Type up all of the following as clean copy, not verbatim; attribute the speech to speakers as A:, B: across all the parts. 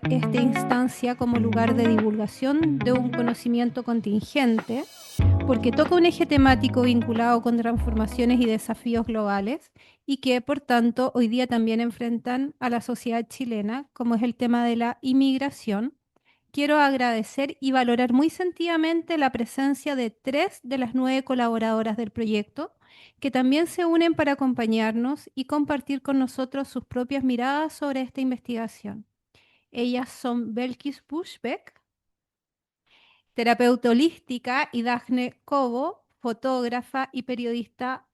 A: esta instancia como lugar de divulgación de un conocimiento contingente, porque toca un eje temático vinculado con transformaciones y desafíos globales y que, por tanto, hoy día también enfrentan a la sociedad chilena, como es el tema de la inmigración. Quiero agradecer y valorar muy sentidamente la presencia de 3 de las 9 colaboradoras del proyecto, que también se unen para acompañarnos y compartir con nosotros sus propias miradas sobre esta investigación. Ellas son Belkis Bushbeck, terapeuta holística, y Daphne Cobo, fotógrafa, periodista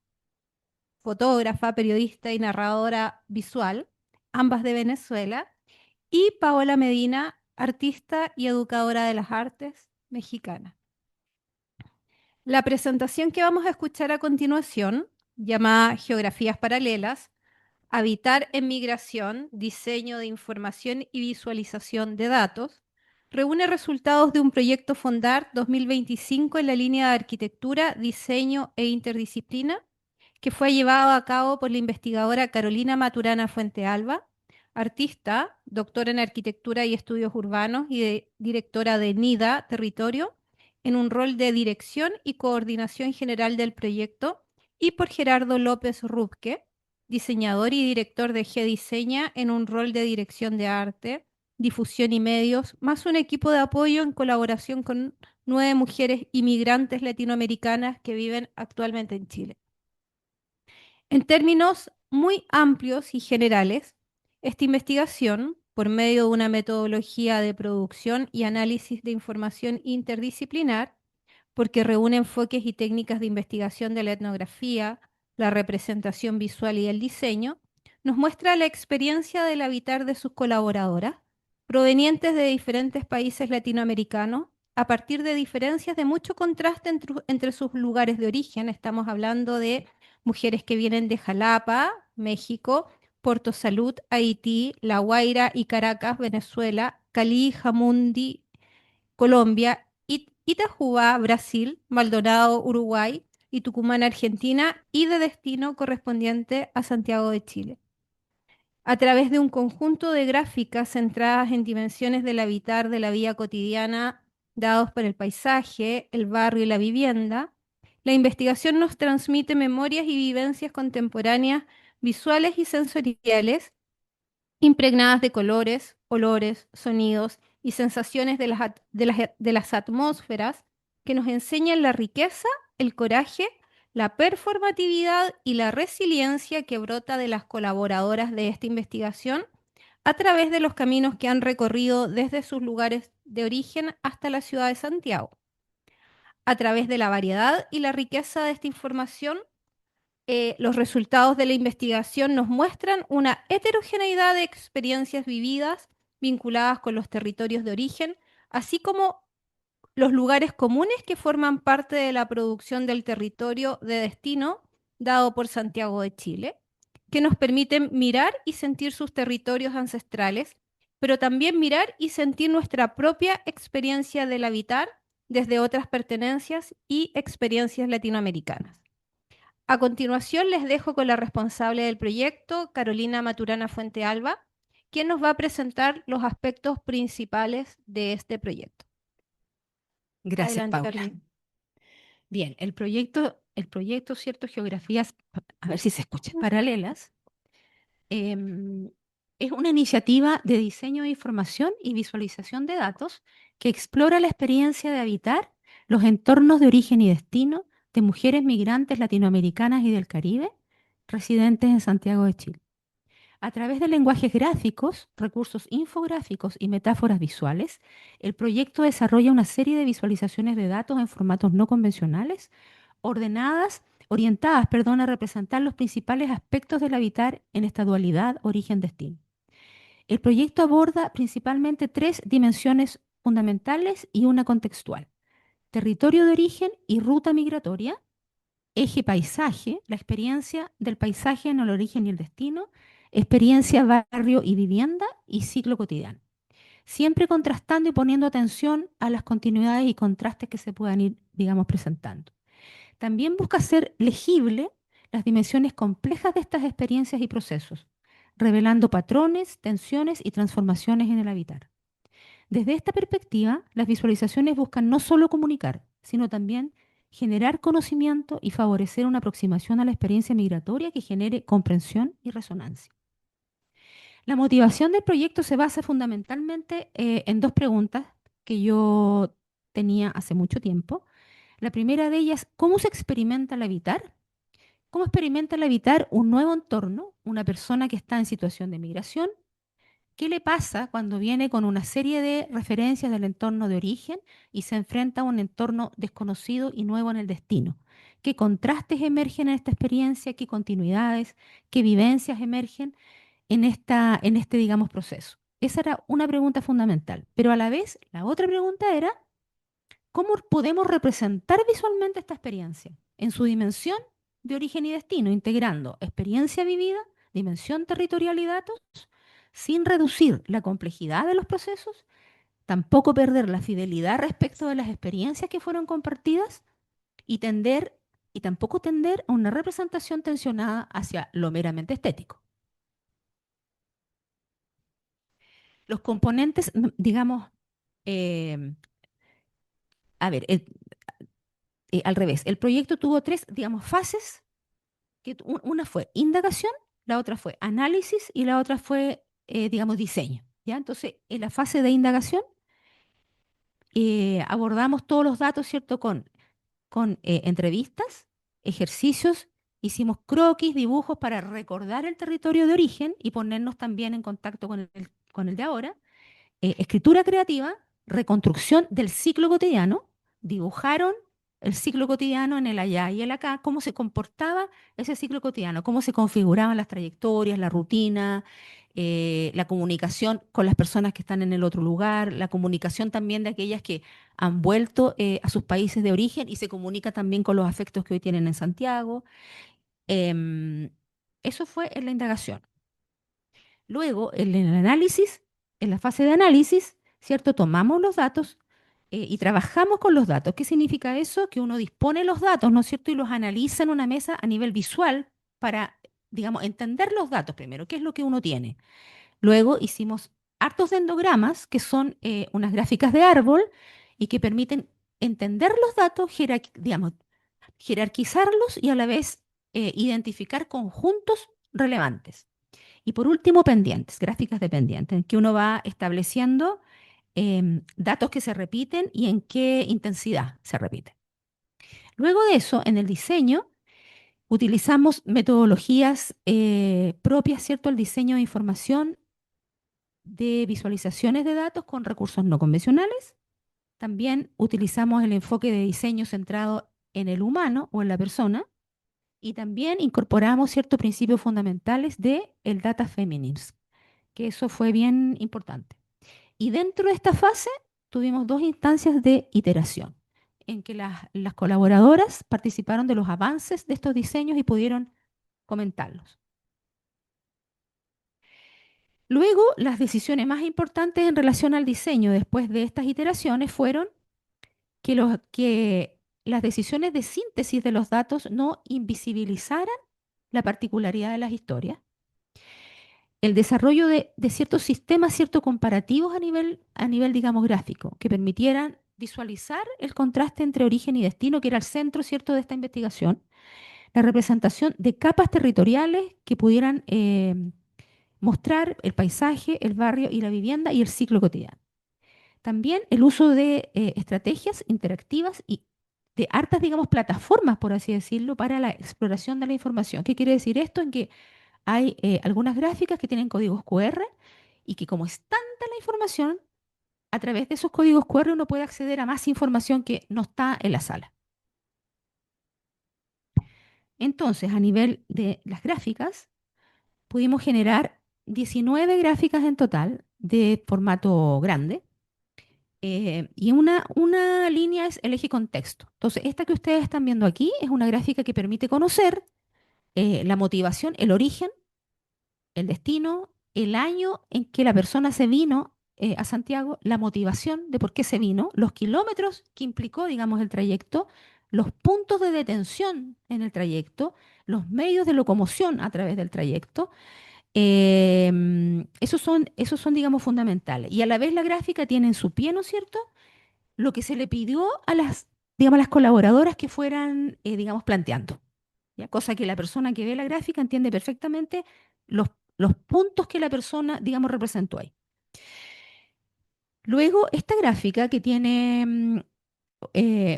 A: y narradora visual, ambas de Venezuela, y Paola Medina, artista y educadora de las artes mexicana. La presentación que vamos a escuchar a continuación, llamada Geografías Paralelas, Habitar en Migración, Diseño de Información y Visualización de Datos, reúne resultados de un proyecto Fondar 2025 en la línea de arquitectura, diseño e interdisciplina, que fue llevado a cabo por la investigadora Carolina Maturana Fuentealba, artista, doctora en arquitectura y estudios urbanos y directora de NIDA Territorio, en un rol de dirección y coordinación general del proyecto, y por Gerardo López Rubke, diseñador y director de G-Diseña, en un rol de dirección de arte, difusión y medios, más un equipo de apoyo en colaboración con 9 mujeres inmigrantes latinoamericanas que viven actualmente en Chile. En términos muy amplios y generales, esta investigación, por medio de una metodología de producción y análisis de información interdisciplinar, porque reúne enfoques y técnicas de investigación de la etnografía, la representación visual y el diseño, nos muestra la experiencia del habitar de sus colaboradoras, provenientes de diferentes países latinoamericanos, a partir de diferencias de mucho contraste entre sus lugares de origen. Estamos hablando de mujeres que vienen de Jalapa, México, Puerto Salud, Haití, La Guaira y Caracas, Venezuela, Cali, Jamundi, Colombia, Itajubá, Brasil, Maldonado, Uruguay y Tucumán, Argentina, y de destino correspondiente a Santiago de Chile. A través de un conjunto de gráficas centradas en dimensiones del habitar de la vida cotidiana dados por el paisaje, el barrio y la vivienda, la investigación nos transmite memorias y vivencias contemporáneas, visuales y sensoriales, impregnadas de colores, olores, sonidos y sensaciones de las atmósferas, que nos enseñan la riqueza, el coraje, la performatividad y la resiliencia que brota de las colaboradoras de esta investigación a través de los caminos que han recorrido desde sus lugares de origen hasta la ciudad de Santiago. A través de la variedad y la riqueza de esta información, los resultados de la investigación nos muestran una heterogeneidad de experiencias vividas vinculadas con los territorios de origen, así como los lugares comunes que forman parte de la producción del territorio de destino dado por Santiago de Chile, que nos permiten mirar y sentir sus territorios ancestrales, pero también mirar y sentir nuestra propia experiencia del habitar desde otras pertenencias y experiencias latinoamericanas. A continuación les dejo con la responsable del proyecto, Carolina Maturana Fuentealba, quien nos va a presentar los aspectos principales de este proyecto.
B: Gracias,
A: Adelante,
B: Paula.
A: Carolina.
B: Bien, el proyecto, cierto, Geografías, a ver si se escucha, paralelas, em, es una iniciativa de diseño de información y visualización de datos que explora la experiencia de habitar los entornos de origen y destino de mujeres migrantes latinoamericanas y del Caribe residentes en Santiago de Chile. A través de lenguajes gráficos, recursos infográficos y metáforas visuales, el proyecto desarrolla una serie de visualizaciones de datos en formatos no convencionales, orientadas, a representar los principales aspectos del habitar en esta dualidad origen-destino. El proyecto aborda principalmente 3 dimensiones fundamentales y una contextual: territorio de origen y ruta migratoria; eje paisaje, la experiencia del paisaje en el origen y el destino; experiencia barrio y vivienda; y ciclo cotidiano. Siempre contrastando y poniendo atención a las continuidades y contrastes que se puedan ir, digamos, presentando. También busca hacer legible las dimensiones complejas de estas experiencias y procesos, revelando patrones, tensiones y transformaciones en el habitar. Desde esta perspectiva, las visualizaciones buscan no solo comunicar, sino también generar conocimiento y favorecer una aproximación a la experiencia migratoria que genere comprensión y resonancia. La motivación del proyecto se basa fundamentalmente en dos preguntas que yo tenía hace mucho tiempo. La primera de ellas, ¿cómo se experimenta el habitar? ¿Cómo experimenta el habitar un nuevo entorno, una persona que está en situación de migración? ¿Qué le pasa cuando viene con una serie de referencias del entorno de origen y se enfrenta a un entorno desconocido y nuevo en el destino? ¿Qué contrastes emergen en esta experiencia? ¿Qué continuidades? ¿Qué vivencias emergen en este, digamos, proceso? Esa era una pregunta fundamental. Pero a la vez, la otra pregunta era, ¿cómo podemos representar visualmente esta experiencia en su dimensión de origen y destino, integrando experiencia vivida, dimensión territorial y datos, sin reducir la complejidad de los procesos, tampoco perder la fidelidad respecto de las experiencias que fueron compartidas y y tampoco tender a una representación tensionada hacia lo meramente estético? Los componentes, digamos, eh, a ver, al revés, el proyecto tuvo tres, digamos, fases, una fue indagación, la otra fue análisis y la otra fue, digamos, diseño. ¿Ya? Entonces, en la fase de indagación abordamos todos los datos, ¿cierto? Con entrevistas, ejercicios, hicimos croquis, dibujos para recordar el territorio de origen y ponernos también en contacto con el de ahora. Escritura creativa, reconstrucción del ciclo cotidiano, dibujaron el ciclo cotidiano en el allá y el acá, cómo se comportaba ese ciclo cotidiano, cómo se configuraban las trayectorias, la rutina, la comunicación con las personas que están en el otro lugar, la comunicación también de aquellas que han vuelto a sus países de origen y se comunica también con los afectos que hoy tienen en Santiago. Em, Eso fue en la indagación. Luego, en el análisis, en la fase de análisis, ¿cierto? Tomamos los datos y trabajamos con los datos. ¿Qué significa eso? Que uno dispone los datos, ¿no es cierto? Y los analiza en una mesa a nivel visual para, digamos, entender los datos primero, qué es lo que uno tiene. Luego hicimos hartos endogramas, que son unas gráficas de árbol y que permiten entender los datos, digamos, jerarquizarlos y a la vez identificar conjuntos relevantes. Y por último, pendientes, gráficas de pendientes, en que uno va estableciendo datos que se repiten y en qué intensidad se repite. Luego de eso, en el diseño, utilizamos metodologías propias, ¿cierto?, al diseño de información de visualizaciones de datos con recursos no convencionales. También utilizamos el enfoque de diseño centrado en el humano o en la persona. Y también incorporamos ciertos principios fundamentales de el data feminism, que eso fue bien importante. Y dentro de esta fase tuvimos dos instancias de iteración, en que las colaboradoras participaron de los avances de estos diseños y pudieron comentarlos. Luego, las decisiones más importantes en relación al diseño después de estas iteraciones fueron que las decisiones de síntesis de los datos no invisibilizaran la particularidad de las historias, el desarrollo de ciertos sistemas, ciertos comparativos a nivel, digamos, gráfico, que permitieran visualizar el contraste entre origen y destino, que era el centro, ¿cierto?, de esta investigación, la representación de capas territoriales que pudieran mostrar el paisaje, el barrio y la vivienda y el ciclo cotidiano. También el uso de estrategias interactivas y de hartas, digamos, plataformas, por así decirlo, para la exploración de la información. ¿Qué quiere decir esto? En que hay algunas gráficas que tienen códigos QR y que como es tanta la información, a través de esos códigos QR uno puede acceder a más información que no está en la sala. Entonces, a nivel de las gráficas, pudimos generar 19 gráficas en total de formato grande. Y una línea es el eje contexto. Entonces, esta que ustedes están viendo aquí es una gráfica que permite conocer la motivación, el origen, el destino, el año en que la persona se vino a Santiago, la motivación de por qué se vino, los kilómetros que implicó, digamos, el trayecto, los puntos de detención en el trayecto, los medios de locomoción a través del trayecto, Esos son, digamos, fundamentales. Y a la vez la gráfica tiene en su pie, ¿no es cierto?, lo que se le pidió a las, digamos, a las colaboradoras que fueran, digamos, planteando. ¿Ya? Cosa que la persona que ve la gráfica entiende perfectamente los, los puntos que la persona, digamos, representó ahí. Luego, esta gráfica que tiene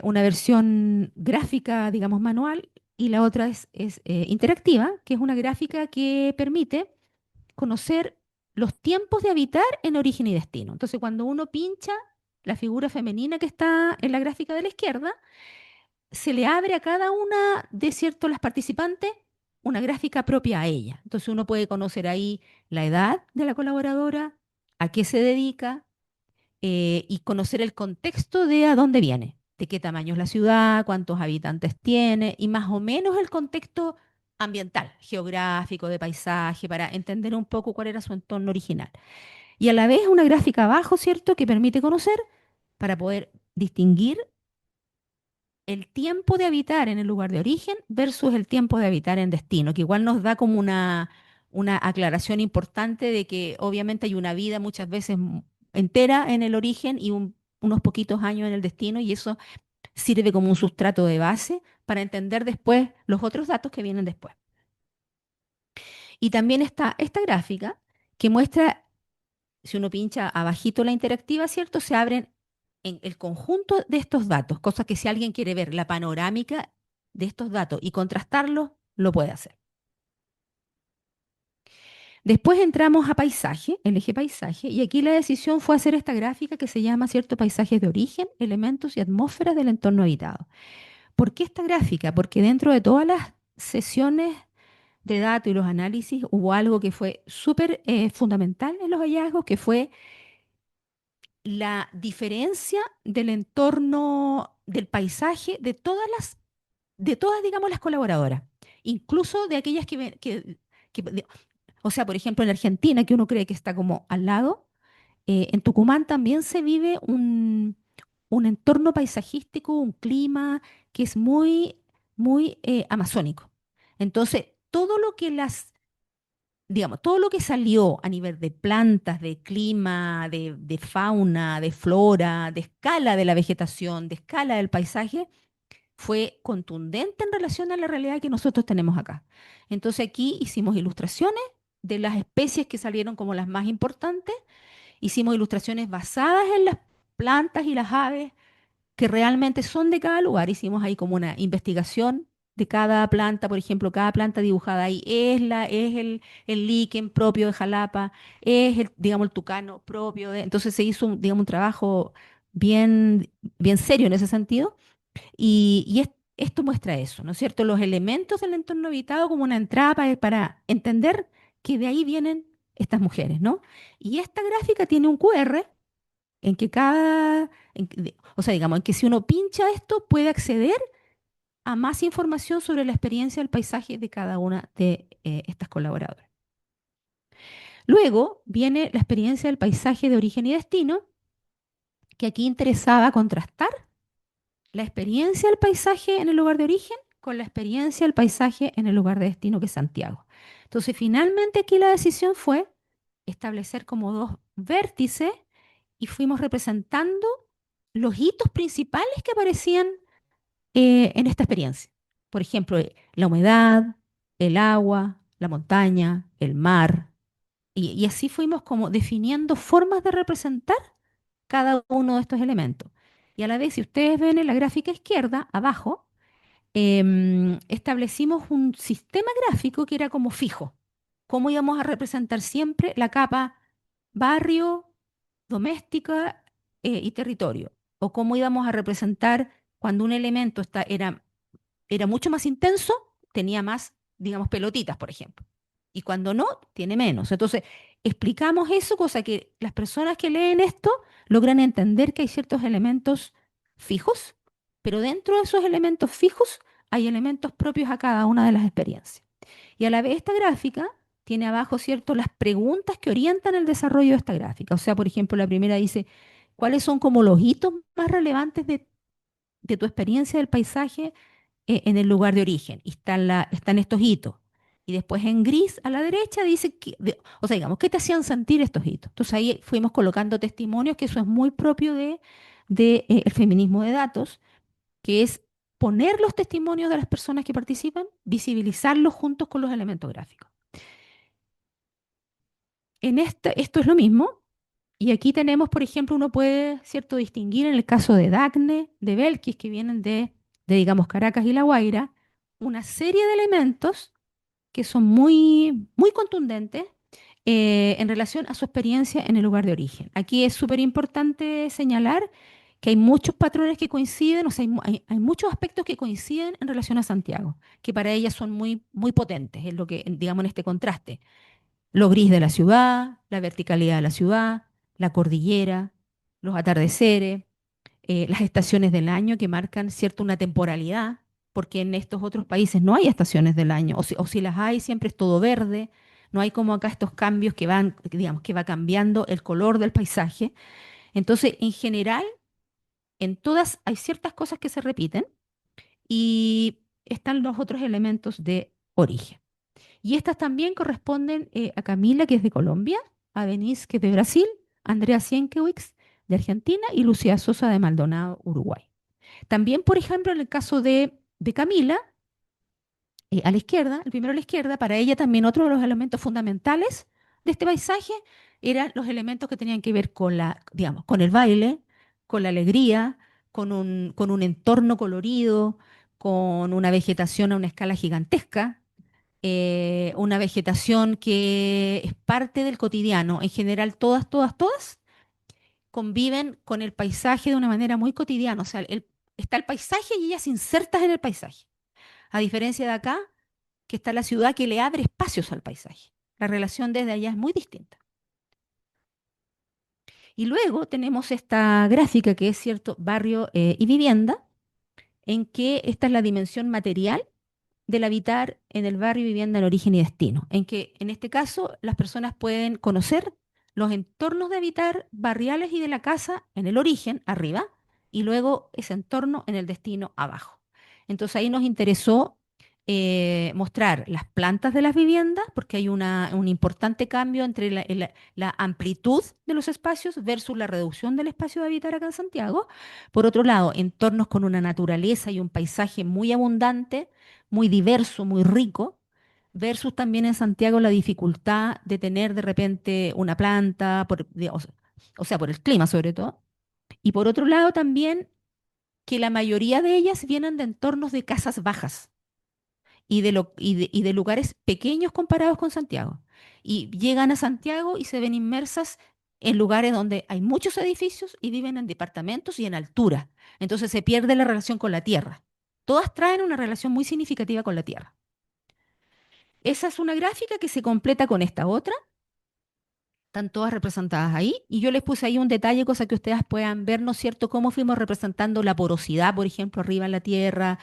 B: una versión gráfica, digamos, manual, y la otra es interactiva, que es una gráfica que permite conocer los tiempos de habitar en origen y destino. Entonces, cuando uno pincha la figura femenina que está en la gráfica de la izquierda, se le abre a cada una de cierto las participantes una gráfica propia a ella. Entonces uno puede conocer ahí la edad de la colaboradora, a qué se dedica, y conocer el contexto de a dónde viene, de qué tamaño es la ciudad, cuántos habitantes tiene y más o menos el contexto ambiental, geográfico, de paisaje, para entender un poco cuál era su entorno original. Y a la vez una gráfica abajo, ¿cierto?, que permite conocer para poder distinguir el tiempo de habitar en el lugar de origen versus el tiempo de habitar en destino, que igual nos da como una aclaración importante de que obviamente hay una vida muchas veces entera en el origen y unos poquitos años en el destino, y eso sirve como un sustrato de base para entender después los otros datos que vienen después. Y también está esta gráfica que muestra, si uno pincha abajito la interactiva, ¿cierto? Se abren en el conjunto de estos datos, cosa que si alguien quiere ver la panorámica de estos datos y contrastarlos, lo puede hacer. Después entramos a paisaje, el eje paisaje, y aquí la decisión fue hacer esta gráfica que se llama, ¿cierto?, paisajes de origen, elementos y atmósferas del entorno habitado. ¿Por qué esta gráfica? Porque dentro de todas las sesiones de datos y los análisis hubo algo que fue súper fundamental en los hallazgos, que fue la diferencia del entorno, del paisaje, de todas, digamos, las colaboradoras, incluso de aquellas o sea, por ejemplo, en Argentina, que uno cree que está como al lado, en Tucumán también se vive un entorno paisajístico, un clima que es muy, muy amazónico. Entonces, todo lo que digamos, todo lo que salió a nivel de plantas, de clima, de fauna, de flora, de escala de la vegetación, de escala del paisaje, fue contundente en relación a la realidad que nosotros tenemos acá. Entonces aquí hicimos ilustraciones de las especies que salieron como las más importantes, hicimos ilustraciones basadas en las plantas y las aves que realmente son de cada lugar. Hicimos ahí como una investigación de cada planta, por ejemplo, cada planta dibujada ahí es el líquen propio de Jalapa, es el, digamos, el tucano propio de. Entonces se hizo, digamos, un trabajo bien, bien serio en ese sentido. Esto muestra eso, ¿no es cierto? Los elementos del entorno habitado como una entrada para entender que de ahí vienen estas mujeres, ¿no? Y esta gráfica tiene un QR en que o sea, digamos, en que si uno pincha esto puede acceder a más información sobre la experiencia del paisaje de cada una de estas colaboradoras. Luego viene la experiencia del paisaje de origen y destino, que aquí interesaba contrastar la experiencia del paisaje en el lugar de origen con la experiencia del paisaje en el lugar de destino, que es Santiago. Entonces, finalmente aquí la decisión fue establecer como dos vértices y fuimos representando los hitos principales que aparecían en esta experiencia. Por ejemplo, la humedad, el agua, la montaña, el mar. Y así fuimos como definiendo formas de representar cada uno de estos elementos. Y a la vez, si ustedes ven en la gráfica izquierda, abajo, establecimos un sistema gráfico que era como fijo. Cómo íbamos a representar siempre la capa barrio, doméstica y territorio. O cómo íbamos a representar cuando un elemento era mucho más intenso, tenía más, digamos, pelotitas, por ejemplo. Y cuando no, tiene menos. Entonces, explicamos eso, cosa que las personas que leen esto logran entender que hay ciertos elementos fijos, pero dentro de esos elementos fijos hay elementos propios a cada una de las experiencias. Y a la vez esta gráfica tiene abajo, ¿cierto?, las preguntas que orientan el desarrollo de esta gráfica. O sea, por ejemplo, la primera dice, ¿cuáles son como los hitos más relevantes de tu experiencia del paisaje en el lugar de origen? Y están estos hitos. Y después en gris a la derecha dice, o sea, digamos, ¿qué te hacían sentir estos hitos? Entonces ahí fuimos colocando testimonios, que eso es muy propio el feminismo de datos, que es poner los testimonios de las personas que participan, visibilizarlos juntos con los elementos gráficos. Esto es lo mismo, y aquí tenemos, por ejemplo, uno puede, ¿cierto?, distinguir en el caso de Dagne, de Belkis, que vienen digamos, Caracas y La Guaira, una serie de elementos que son muy, muy contundentes en relación a su experiencia en el lugar de origen. Aquí es súper importante señalar que hay muchos patrones que coinciden, o sea, hay muchos aspectos que coinciden en relación a Santiago, que para ellas son muy, muy potentes, es lo que, digamos, en este contraste. Lo gris de la ciudad, la verticalidad de la ciudad, la cordillera, los atardeceres, las estaciones del año que marcan cierta una temporalidad, porque en estos otros países no hay estaciones del año, o si las hay, siempre es todo verde, no hay como acá estos cambios que van, digamos, que va cambiando el color del paisaje. Entonces, en general, en todas hay ciertas cosas que se repiten y están los otros elementos de origen. Y estas también corresponden a Camila, que es de Colombia, a Denise, que es de Brasil, Andrea Sienkiewicz, de Argentina, y Lucía Sosa, de Maldonado, Uruguay. También, por ejemplo, en el caso de Camila, a la izquierda, el primero a la izquierda, para ella también otro de los elementos fundamentales de este paisaje eran los elementos que tenían que ver con digamos, con el baile, con la alegría, con un entorno colorido, con una vegetación a una escala gigantesca, una vegetación que es parte del cotidiano. En general, todas, todas, todas conviven con el paisaje de una manera muy cotidiana. O sea, está el paisaje y ellas insertas en el paisaje. A diferencia de acá, que está la ciudad que le abre espacios al paisaje. La relación desde allá es muy distinta. Y luego tenemos esta gráfica que es cierto barrio y vivienda, en que esta es la dimensión material del habitar en el barrio y vivienda en origen y destino, en que en este caso las personas pueden conocer los entornos de habitar barriales y de la casa en el origen, arriba, y luego ese entorno en el destino, abajo. Entonces ahí nos interesó mostrar las plantas de las viviendas, porque hay un importante cambio entre la amplitud de los espacios versus la reducción del espacio de habitar acá en Santiago. Por otro lado, entornos con una naturaleza y un paisaje muy abundante, muy diverso, muy rico, versus también en Santiago la dificultad de tener de repente una planta, o sea, por el clima sobre todo. Y por otro lado también que la mayoría de ellas vienen de entornos de casas bajas y de lugares pequeños comparados con Santiago. Y llegan a Santiago y se ven inmersas en lugares donde hay muchos edificios y viven en departamentos y en altura. Entonces se pierde la relación con la tierra. Todas traen una relación muy significativa con la tierra. Esa es una gráfica que se completa con esta otra. Están todas representadas ahí. Y yo les puse ahí un detalle, cosa que ustedes puedan ver, ¿no es cierto?, cómo fuimos representando la porosidad, por ejemplo, arriba en la tierra,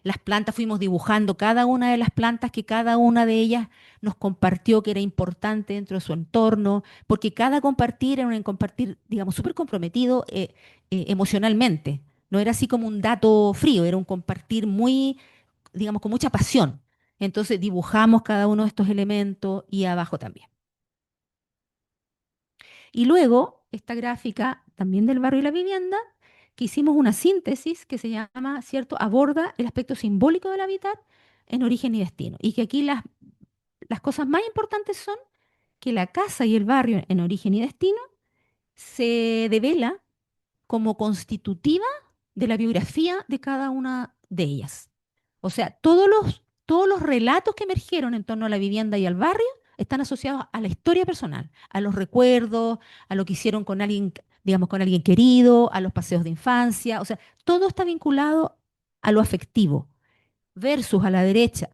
B: las plantas, fuimos dibujando cada una de las plantas que cada una de ellas nos compartió que era importante dentro de su entorno, porque cada compartir era un compartir, digamos, súper comprometido emocionalmente. No era así como un dato frío, era un compartir muy, digamos, con mucha pasión. Entonces dibujamos cada uno de estos elementos y abajo también. Y luego, esta gráfica también del barrio y la vivienda, que hicimos una síntesis que se llama, ¿cierto?, aborda el aspecto simbólico del hábitat en origen y destino. Y que aquí las cosas más importantes son que la casa y el barrio en origen y destino se devela como constitutiva de la biografía de cada una de ellas. O sea, todos los relatos que emergieron en torno a la vivienda y al barrio están asociados a la historia personal, a los recuerdos, a lo que hicieron con alguien, digamos, con alguien querido, a los paseos de infancia. O sea, todo está vinculado a lo afectivo. Versus a la derecha,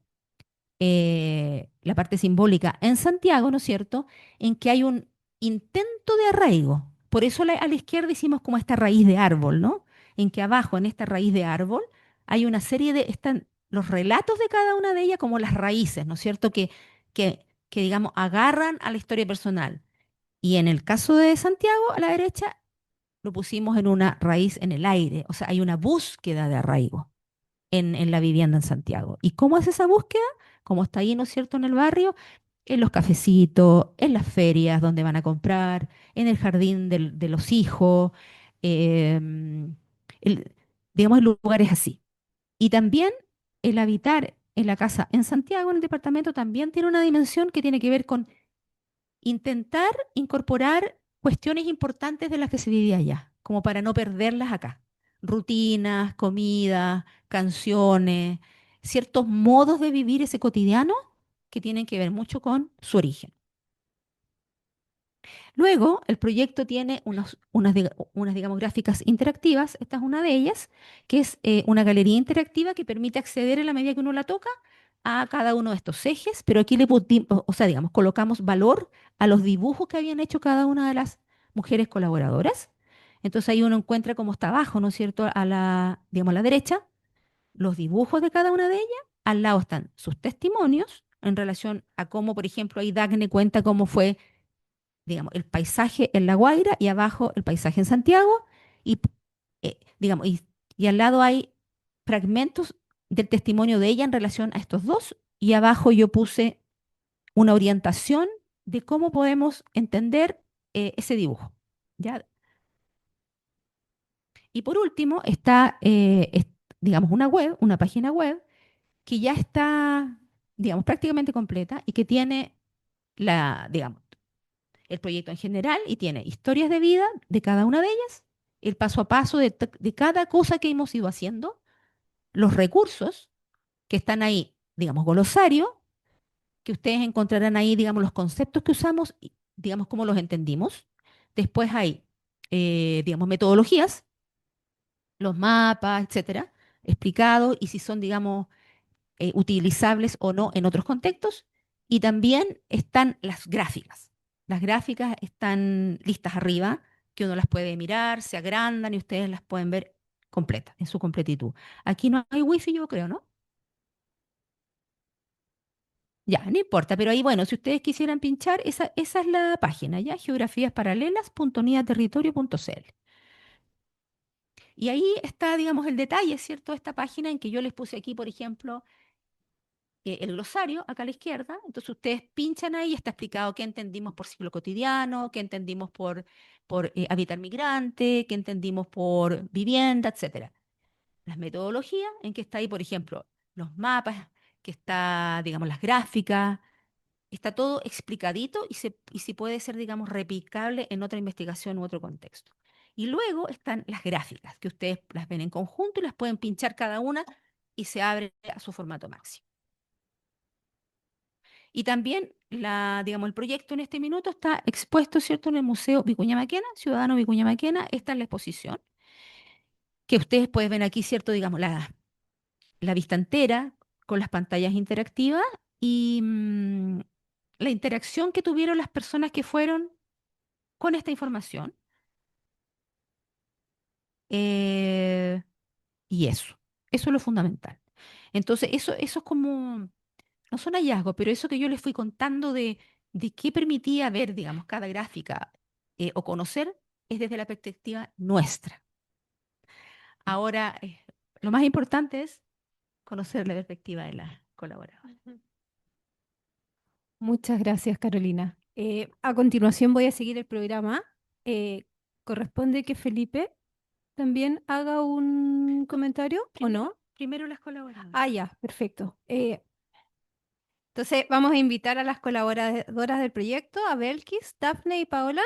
B: la parte simbólica en Santiago, ¿no es cierto?, en que hay un intento de arraigo. Por eso a la izquierda hicimos como esta raíz de árbol, ¿no? En que abajo, en esta raíz de árbol, hay una serie están los relatos de cada una de ellas como las raíces, ¿no es cierto?, que digamos, agarran a la historia personal. Y en el caso de Santiago, a la derecha, lo pusimos en una raíz en el aire, o sea, hay una búsqueda de arraigo en la vivienda en Santiago. ¿Y cómo es esa búsqueda? Como está ahí, ¿no es cierto?, en el barrio, en los cafecitos, en las ferias donde van a comprar, en el jardín de los hijos, em, el- digamos, en lugares así. Y también el habitar en la casa en Santiago, en el departamento, también tiene una dimensión que tiene que ver con intentar incorporar cuestiones importantes de las que se vivía allá, como para no perderlas acá. Rutinas, comida, canciones, ciertos modos de vivir ese cotidiano que tienen que ver mucho con su origen. Luego, el proyecto tiene unas, digamos, gráficas interactivas. Esta es una de ellas, que es una galería interactiva que permite acceder en la medida que uno la toca a cada uno de estos ejes, pero aquí o sea, digamos, colocamos valor a los dibujos que habían hecho cada una de las mujeres colaboradoras. Entonces ahí uno encuentra cómo está abajo, ¿no es cierto?, digamos, a la derecha, los dibujos de cada una de ellas. Al lado están sus testimonios en relación a cómo, por ejemplo, ahí Dagne cuenta cómo fue, digamos, el paisaje en La Guaira y abajo el paisaje en Santiago y, digamos, y al lado hay fragmentos del testimonio de ella en relación a estos dos y abajo yo puse una orientación de cómo podemos entender ese dibujo. ¿Ya? Y por último está, digamos, una web, una página web que ya está, digamos, prácticamente completa y que tiene digamos, el proyecto en general y tiene historias de vida de cada una de ellas, el paso a paso de cada cosa que hemos ido haciendo, los recursos que están ahí, digamos, glosario, que ustedes encontrarán ahí, digamos, los conceptos que usamos, y, digamos, cómo los entendimos. Después hay, digamos, metodologías, los mapas, etcétera, explicados y si son, digamos, utilizables o no en otros contextos. Y también están las gráficas. Las gráficas están listas arriba, que uno las puede mirar, se agrandan y ustedes las pueden ver completas, en su completitud. Aquí no hay wifi, yo creo, ¿no? Ya, no importa, pero ahí, bueno, si ustedes quisieran pinchar, esa es la página, ¿ya? geografíasparalelas.unidaterritorio.cl. Y ahí está, digamos, el detalle, ¿cierto? Esta página en que yo les puse aquí, por ejemplo, el glosario acá a la izquierda. Entonces ustedes pinchan ahí y está explicado qué entendimos por ciclo cotidiano, qué entendimos por hábitat migrante, qué entendimos por vivienda, etcétera. Las metodologías, en que está ahí, por ejemplo, los mapas, que está, digamos, las gráficas, está todo explicadito y se puede ser, digamos, replicable en otra investigación u otro contexto. Y luego están las gráficas, que ustedes las ven en conjunto y las pueden pinchar cada una y se abre a su formato máximo. Y también digamos, el proyecto en este minuto está expuesto, ¿cierto?, en el Museo Vicuña Maquena, Ciudadano Vicuña Maquena. Esta es la exposición, que ustedes pueden ver aquí, ¿cierto?, digamos, la vista entera con las pantallas interactivas y la interacción que tuvieron las personas que fueron con esta información. eh, y eso es lo fundamental. Entonces, eso es como no son hallazgos, pero eso que yo les fui contando de qué permitía ver, digamos, cada gráfica o conocer, es desde la perspectiva nuestra. Ahora, lo más importante es conocer la perspectiva de la colaboradora.
A: Muchas gracias, Carolina. A continuación voy a seguir el programa. Eh, Corresponde que Felipe también haga un comentario, ¿o no?
B: Primero las colaboradoras.
A: Ah, ya, perfecto. Entonces vamos a invitar a las colaboradoras del proyecto, a Belkis, Daphne y Paola,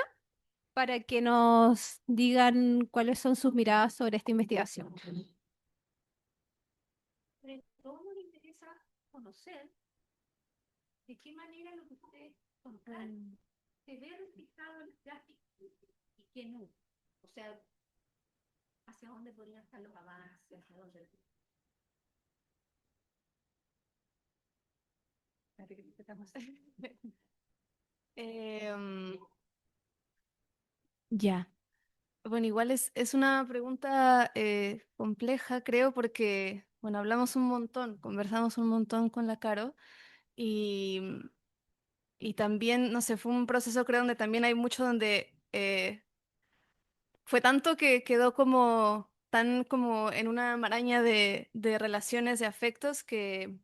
A: para que nos digan cuáles son sus miradas sobre esta investigación.
B: Sobre todo me interesa conocer de qué manera lo que ustedes contan se ve reflejado en las gráficas y qué no. O sea, hacia dónde podrían estar los avances, hacia dónde.
C: Em, ya. Bueno, igual es una pregunta compleja, creo, porque, bueno, hablamos un montón, conversamos un montón con la Caro y, y también, no sé, fue un proceso, creo, donde también hay mucho donde fue tanto que quedó como tan como en una maraña de relaciones, de afectos, que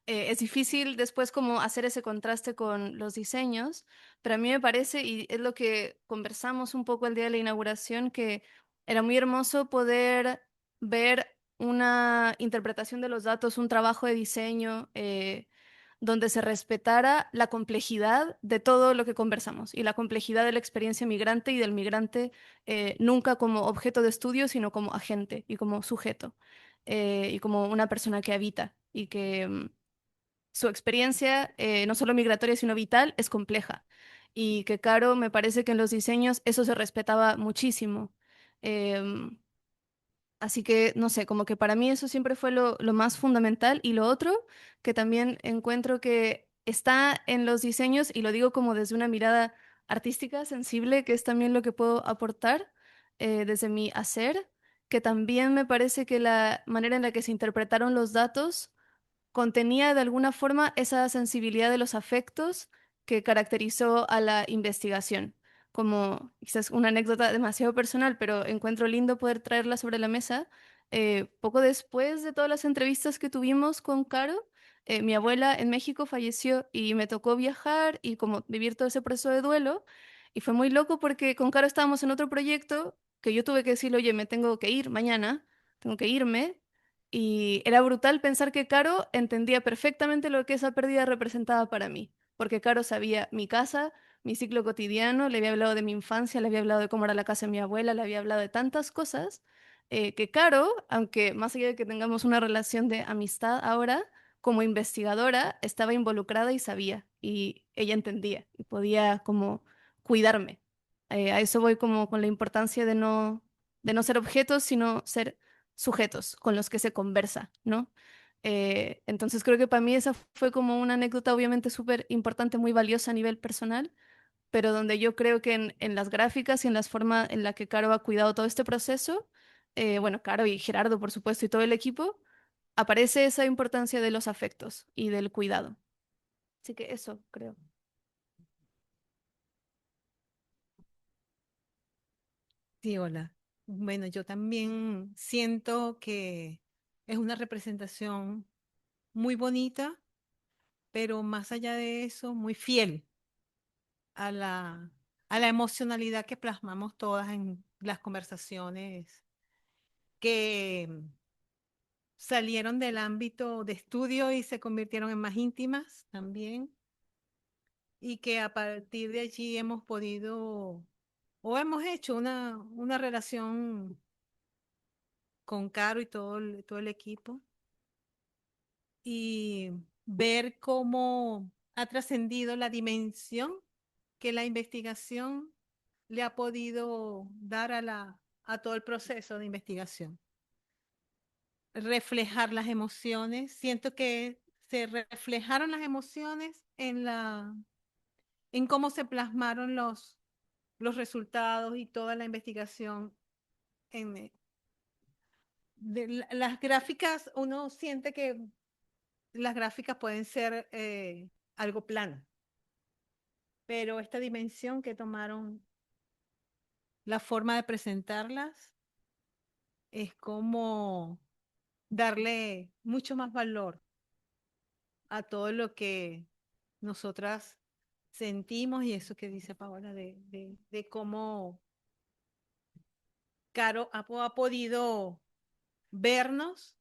C: es difícil después como hacer ese contraste con los diseños, pero a mí me parece, y es lo que conversamos un poco el día de la inauguración, que era muy hermoso poder ver una interpretación de los datos, un trabajo de diseño, donde se respetara la complejidad de todo lo que conversamos y la complejidad de la experiencia migrante y del migrante, nunca como objeto de estudio, sino como agente y como sujeto, y como una persona que habita y que su experiencia, no solo migratoria, sino vital, es compleja. Y que Caro, me parece que en los diseños eso se respetaba muchísimo. Em, Así que, no sé, como que para mí eso siempre fue lo más fundamental. Y lo otro, que también encuentro que está en los diseños, y lo digo como desde una mirada artística, sensible, que es también lo que puedo aportar, desde mi hacer, que también me parece que la manera en la que se interpretaron los datos contenía de alguna forma esa sensibilidad de los afectos que caracterizó a la investigación. Como quizás una anécdota demasiado personal, pero encuentro lindo poder traerla sobre la mesa. Poco después de todas las entrevistas que tuvimos con Caro, mi abuela en México falleció y me tocó viajar y como vivir todo ese proceso de duelo. Y fue muy loco porque con Caro estábamos en otro proyecto que yo tuve que decirle, oye, me tengo que ir mañana, tengo que irme. Y era brutal pensar que Caro entendía perfectamente lo que esa pérdida representaba para mí, porque Caro sabía mi casa, mi ciclo cotidiano, le había hablado de mi infancia, le había hablado de cómo era la casa de mi abuela, le había hablado de tantas cosas, que Caro, aunque más allá de que tengamos una relación de amistad ahora, como investigadora estaba involucrada y sabía, y ella entendía y podía como cuidarme. A eso voy como con la importancia de no ser objetos, sino ser sujetos con los que se conversa, ¿no? Entonces creo que para mí esa fue como una anécdota obviamente súper importante, muy valiosa a nivel personal, pero donde yo creo que en las gráficas y en las formas en la que Caro ha cuidado todo este proceso, bueno, Caro y Gerardo, por supuesto, y todo el equipo, aparece esa importancia de los afectos y del cuidado. Así que eso creo.
D: Sí, hola. Bueno, yo también siento que es una representación muy bonita, pero más allá de eso, muy fiel a la emocionalidad que plasmamos todas en las conversaciones que salieron del ámbito de estudio y se convirtieron en más íntimas también, y que a partir de allí hemos podido o hemos hecho una relación con Caro y todo el equipo, y ver cómo ha trascendido la dimensión que la investigación le ha podido dar a todo el proceso de investigación. Reflejar las emociones. Siento que se reflejaron las emociones en cómo se plasmaron los resultados y toda la investigación. Las gráficas, uno siente que las gráficas pueden ser algo plano, pero esta dimensión que tomaron, la forma de presentarlas, es como darle mucho más valor a todo lo que nosotras sentimos, y eso que dice Paola de cómo Caro ha podido vernos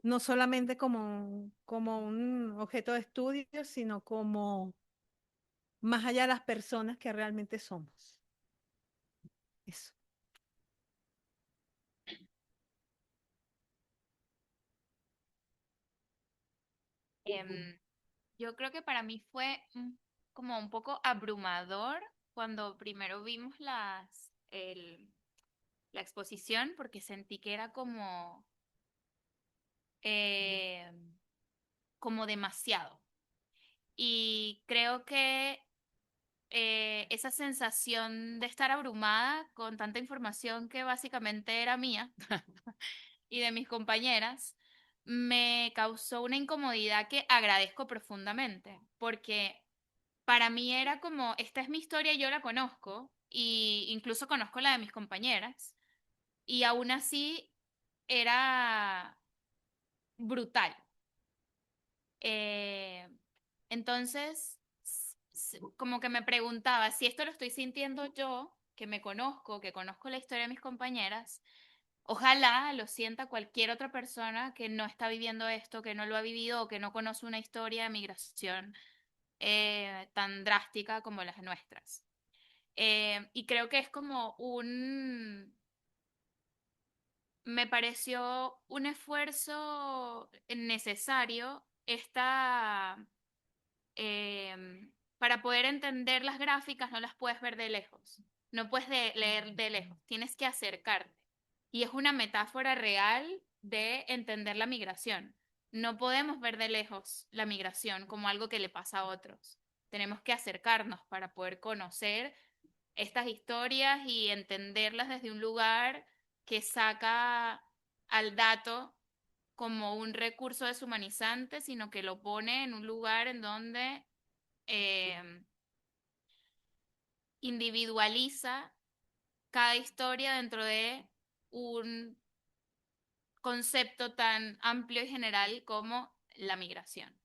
D: no solamente como un objeto de estudio, sino como más allá de las personas que realmente somos. Eso.
E: Em, yo creo que para mí fue como un poco abrumador cuando primero vimos la exposición, porque sentí que era como demasiado. Y creo que esa sensación de estar abrumada con tanta información que básicamente era mía y de mis compañeras, me causó una incomodidad que agradezco profundamente, porque para mí era como, esta es mi historia, yo la conozco, y incluso conozco la de mis compañeras, y aún así era brutal. Eh, entonces, como que me preguntaba si esto lo estoy sintiendo yo, que me conozco, que conozco la historia de mis compañeras, ojalá lo sienta cualquier otra persona que no está viviendo esto, que no lo ha vivido o que no conoce una historia de migración tan drástica como las nuestras. Y creo que es como me pareció un esfuerzo necesario para poder entender las gráficas, no las puedes ver de lejos, no puedes leer de lejos, tienes que acercarte. Y es una metáfora real de entender la migración. No podemos ver de lejos la migración como algo que le pasa a otros. Tenemos que acercarnos para poder conocer estas historias y entenderlas desde un lugar que saca al dato como un recurso deshumanizante, sino que lo pone en un lugar en donde eh, individualiza cada historia dentro de un concepto tan amplio y general como la migración.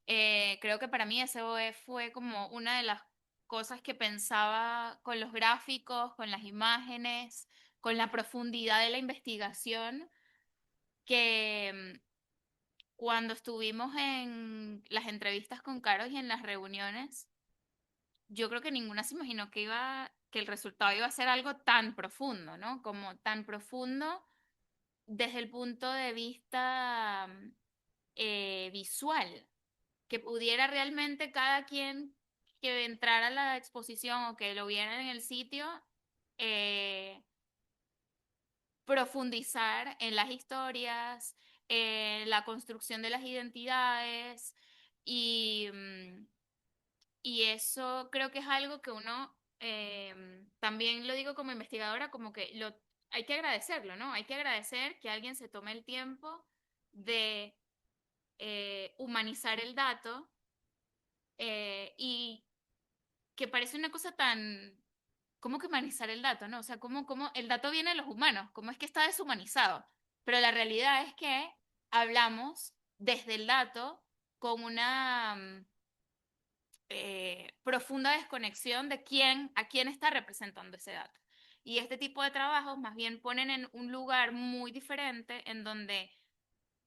E: Creo que para mí eso fue como una de las cosas que pensaba con los gráficos, con las imágenes, con la profundidad de la investigación, que cuando estuvimos en las entrevistas con Carlos y en las reuniones, yo creo que ninguna se imaginó que el resultado iba a ser algo tan profundo, ¿no? Como tan profundo desde el punto de vista visual, que pudiera realmente cada quien que entrara a la exposición o que lo viera en el sitio, eh, profundizar en las historias, en la construcción de las identidades y eso creo que es algo que uno, también lo digo como investigadora, como que hay que agradecerlo, ¿no? Hay que agradecer que alguien se tome el tiempo de humanizar el dato y que parece una cosa tan... ¿Cómo que humanizar el dato, no? O sea, ¿cómo el dato viene de los humanos? ¿Cómo es que está deshumanizado? Pero la realidad es que hablamos desde el dato con una profunda desconexión de a quién está representando ese dato. Y este tipo de trabajos más bien ponen en un lugar muy diferente en donde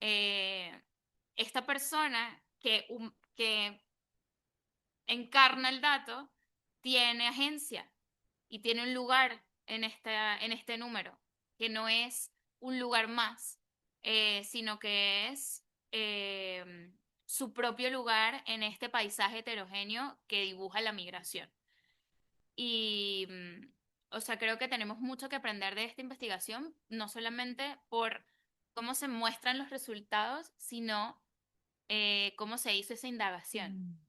E: eh, esta persona que encarna el dato tiene agencia y tiene un lugar en este número, que no es un lugar más, sino que es su propio lugar en este paisaje heterogéneo que dibuja la migración. Y, o sea, creo que tenemos mucho que aprender de esta investigación, no solamente por cómo se muestran los resultados, sino cómo se hizo esa indagación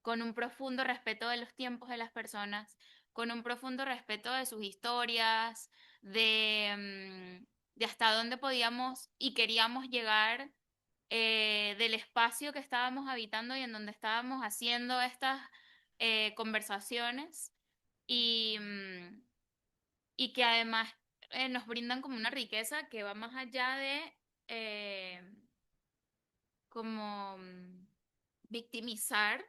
E: con un profundo respeto de los tiempos de las personas, con un profundo respeto de sus historias, de hasta dónde podíamos y queríamos llegar, del espacio que estábamos habitando y en donde estábamos haciendo estas conversaciones y y que además nos brindan como una riqueza que va más allá de eh, como victimizar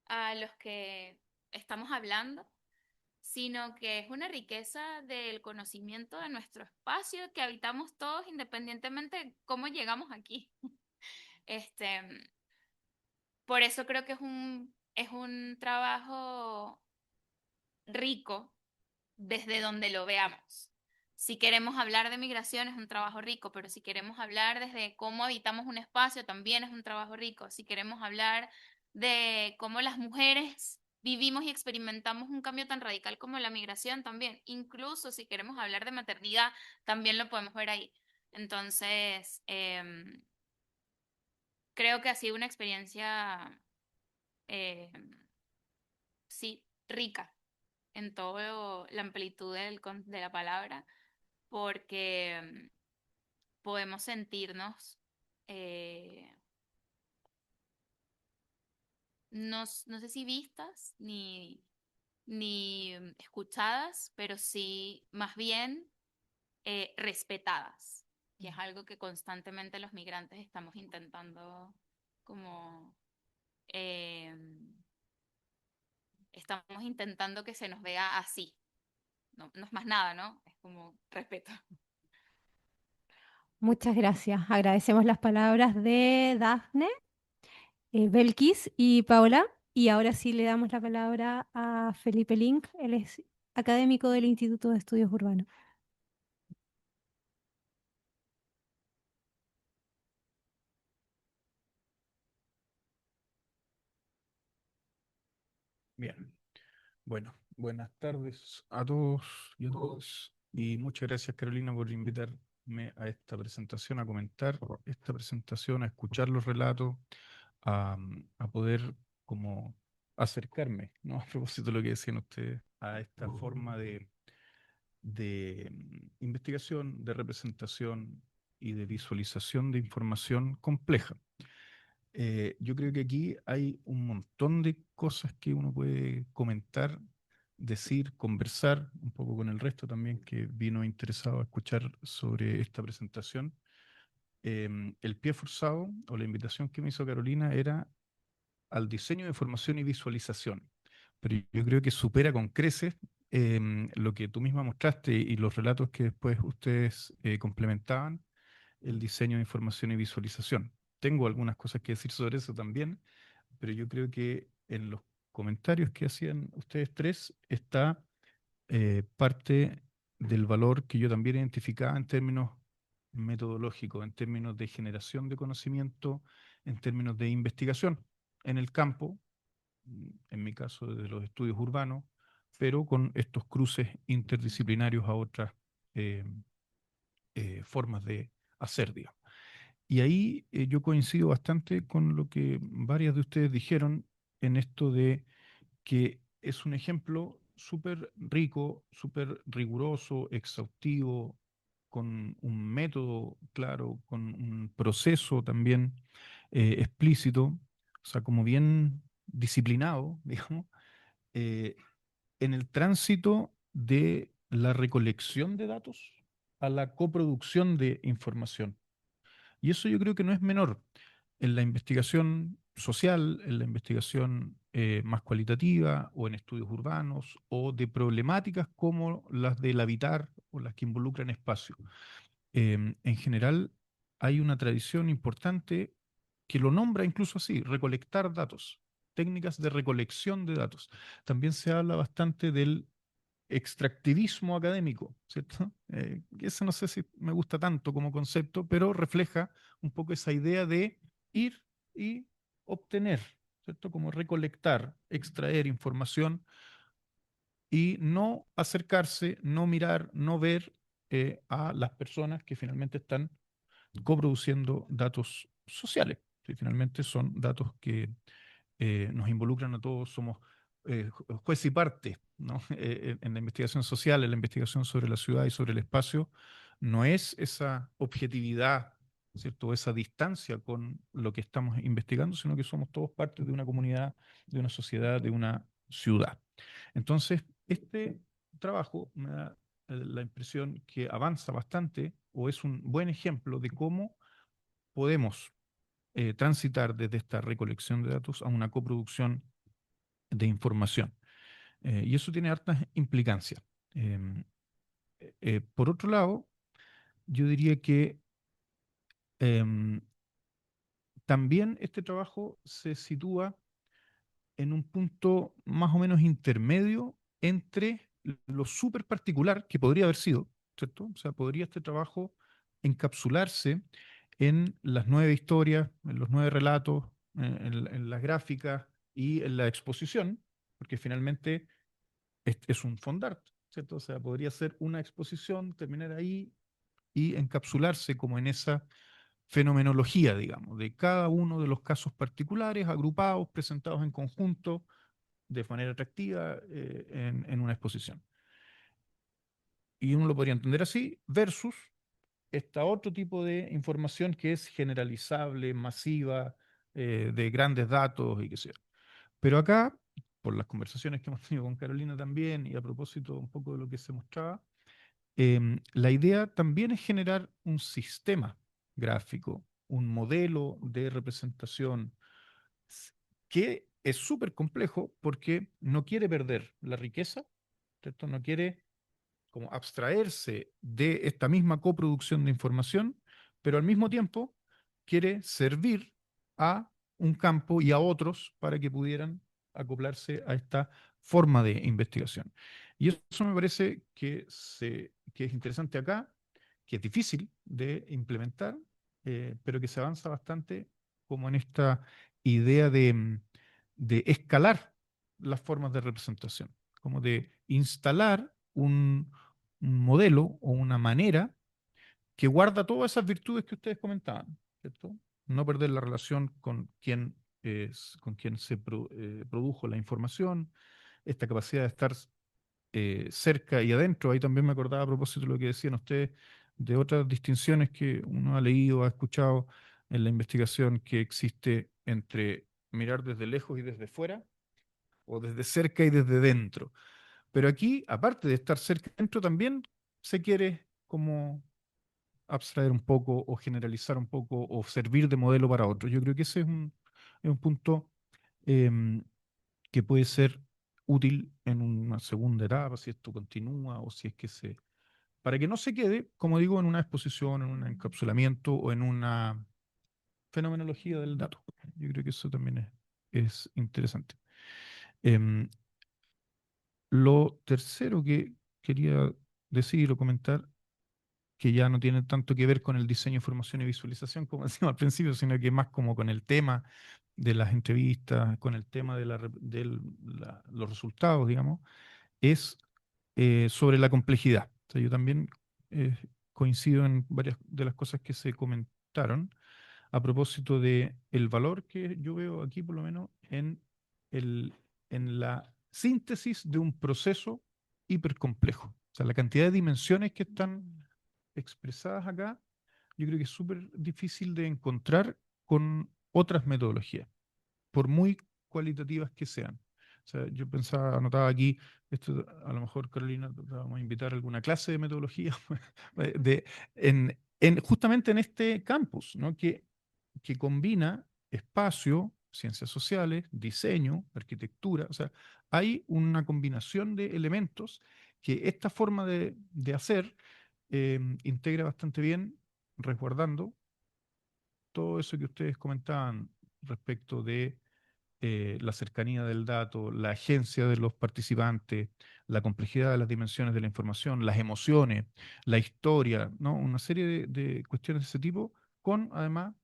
E: a los que estamos hablando, sino que es una riqueza del conocimiento de nuestro espacio que habitamos todos independientemente de cómo llegamos aquí. Este, por eso creo que es un trabajo rico desde donde lo veamos. Si queremos hablar de migración es un trabajo rico, pero si queremos hablar desde cómo habitamos un espacio también es un trabajo rico. Si queremos hablar de cómo las mujeres vivimos y experimentamos un cambio tan radical como la migración también. Incluso si queremos hablar de maternidad, también lo podemos ver ahí. Entonces, creo que ha sido una experiencia, em, sí, rica en toda la amplitud de la palabra porque podemos sentirnos, eh, no sé si vistas ni escuchadas, pero sí más bien respetadas, que es algo que constantemente los migrantes estamos intentando como... eh, estamos intentando que se nos vea así. No, no es más nada, ¿no? Es como respeto.
A: Muchas gracias. Agradecemos las palabras de Dafne, Belkis y Paola. Y ahora sí le damos la palabra a Felipe Link. Él es académico del Instituto de Estudios Urbanos.
F: Bien, bueno, buenas tardes a todos y a todas. Y muchas gracias, Carolina, por invitarme a esta presentación, a comentar esta presentación, a escuchar los relatos, a poder como acercarme, ¿no? A propósito de lo que decían ustedes, a esta forma de investigación, de representación y de visualización de información compleja. Yo creo que aquí hay un montón de cosas que uno puede comentar, decir, conversar un poco con el resto también que vino interesado a escuchar sobre esta presentación. El pie forzado o la invitación que me hizo Carolina era al diseño de formación y visualización, pero yo creo que supera con creces lo que tú misma mostraste y los relatos que después ustedes complementaban, el diseño de información y visualización. Tengo algunas cosas que decir sobre eso también, pero yo creo que en los comentarios que hacían ustedes tres está parte del valor que yo también identificaba en términos metodológicos, en términos de generación de conocimiento, en términos de investigación en el campo, en mi caso de los estudios urbanos, pero con estos cruces interdisciplinarios a otras eh, formas de hacer, digamos. Y ahí yo coincido bastante con lo que varias de ustedes dijeron en esto de que es un ejemplo súper rico, súper riguroso, exhaustivo, con un método claro, con un proceso también explícito, o sea, como bien disciplinado, digamos, eh, en el tránsito de la recolección de datos a la coproducción de información. Y eso yo creo que no es menor en la investigación social, en la investigación más cualitativa o en estudios urbanos o de problemáticas como las del habitar o las que involucran espacio. En general hay una tradición importante que lo nombra incluso así, recolectar datos, técnicas de recolección de datos. También se habla bastante del extractivismo académico, ¿cierto? Eso no sé si me gusta tanto como concepto, pero refleja un poco esa idea de ir y obtener, ¿cierto? Como recolectar, extraer información y no acercarse, no mirar, no ver a las personas que finalmente están coproduciendo datos sociales, que finalmente son datos que nos involucran a todos, somos juez y parte, ¿no? En la investigación social, en la investigación sobre la ciudad y sobre el espacio, no es esa objetividad, ¿cierto? Esa distancia con lo que estamos investigando, sino que somos todos parte de una comunidad, de una sociedad, de una ciudad. Entonces, este trabajo me da la impresión que avanza bastante o es un buen ejemplo de cómo podemos transitar desde esta recolección de datos a una coproducción de información. Y eso tiene hartas implicancias. Em, por otro lado, yo diría que em, también este trabajo se sitúa en un punto más o menos intermedio entre lo súper particular que podría haber sido, ¿cierto? O sea, podría este trabajo encapsularse en las 9 historias, en los 9 relatos, en las gráficas y en la exposición, porque finalmente es un fondart, ¿cierto? O sea, podría ser una exposición, terminar ahí y encapsularse como en esa fenomenología, digamos, de cada uno de los casos particulares, agrupados, presentados en conjunto, de manera atractiva en una exposición. Y uno lo podría entender así, versus esta otro tipo de información que es generalizable, masiva, de grandes datos y qué sé yo. Pero acá, por las conversaciones que hemos tenido con Carolina también, y a propósito un poco de lo que se mostraba, la idea también es generar un sistema gráfico, un modelo de representación que es súper complejo porque no quiere perder la riqueza, ¿cierto? No quiere como abstraerse de esta misma coproducción de información, pero al mismo tiempo quiere servir a un campo y a otros para que pudieran acoplarse a esta forma de investigación. Y eso me parece que es interesante acá, que es difícil de implementar, pero que se avanza bastante como en esta idea de escalar las formas de representación, como de instalar un modelo o una manera que guarda todas esas virtudes que ustedes comentaban, ¿cierto? No perder la relación con quien produjo la información, esta capacidad de estar cerca y adentro. Ahí también me acordaba a propósito de lo que decían ustedes de otras distinciones que uno ha leído, ha escuchado en la investigación que existe entre mirar desde lejos y desde fuera, o desde cerca y desde dentro. Pero aquí, aparte de estar cerca y dentro, también se quiere como abstraer un poco o generalizar un poco o servir de modelo para otros. Yo creo que ese es un punto em, que puede ser útil en una segunda etapa, si esto continúa o si es que para que no se quede, como digo, en una exposición, en un encapsulamiento o en una fenomenología del dato. Yo creo que eso también es interesante. Em, lo tercero que quería decir o comentar, que ya no tiene tanto que ver con el diseño, formación y visualización, como decíamos al principio, sino que más como con el tema de las entrevistas, con el tema de los resultados, digamos, es sobre la complejidad. O sea, yo también eh, coincido en varias de las cosas que se comentaron a propósito de el valor que yo veo aquí, por lo menos, el, en la síntesis de un proceso hipercomplejo. O sea, la cantidad de dimensiones que están expresadas acá, yo creo que es súper difícil de encontrar con otras metodologías, por muy cualitativas que sean. O sea, yo pensaba, anotaba aquí, esto a lo mejor Carolina, te vamos a invitar a alguna clase de metodología justamente en este campus, ¿no? Que combina espacio, ciencias sociales, diseño, arquitectura. O sea, hay una combinación de elementos que esta forma de hacer integra bastante bien, resguardando todo eso que ustedes comentaban respecto de la cercanía del dato, la agencia de los participantes, la complejidad de las dimensiones de la información, las emociones, la historia, ¿no? Una serie de cuestiones de ese tipo, con además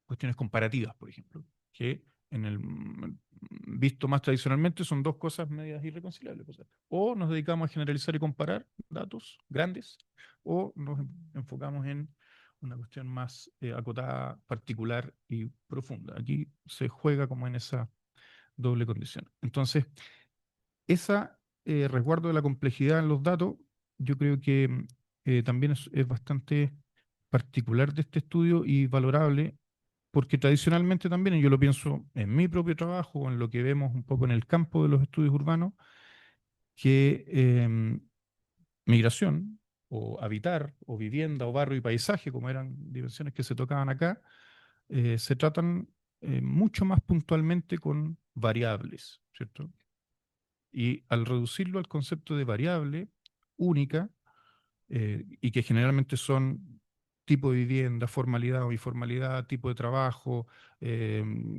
F: cuestiones comparativas, por ejemplo, que en el visto más tradicionalmente son dos cosas medias irreconciliables. O sea, o nos dedicamos a generalizar y comparar datos grandes, o nos enfocamos en una cuestión más acotada, particular y profunda. Aquí se juega como en esa doble condición. Entonces, ese resguardo de la complejidad en los datos, yo creo que también es bastante particular de este estudio y valorable, porque tradicionalmente también, y yo lo pienso en mi propio trabajo, en lo que vemos un poco en el campo de los estudios urbanos, que migración o habitar o vivienda o barrio y paisaje, como eran dimensiones que se tocaban acá, se tratan mucho más puntualmente con variables, ¿cierto? Y al reducirlo al concepto de variable única, y que generalmente son tipo de vivienda, formalidad o informalidad, tipo de trabajo,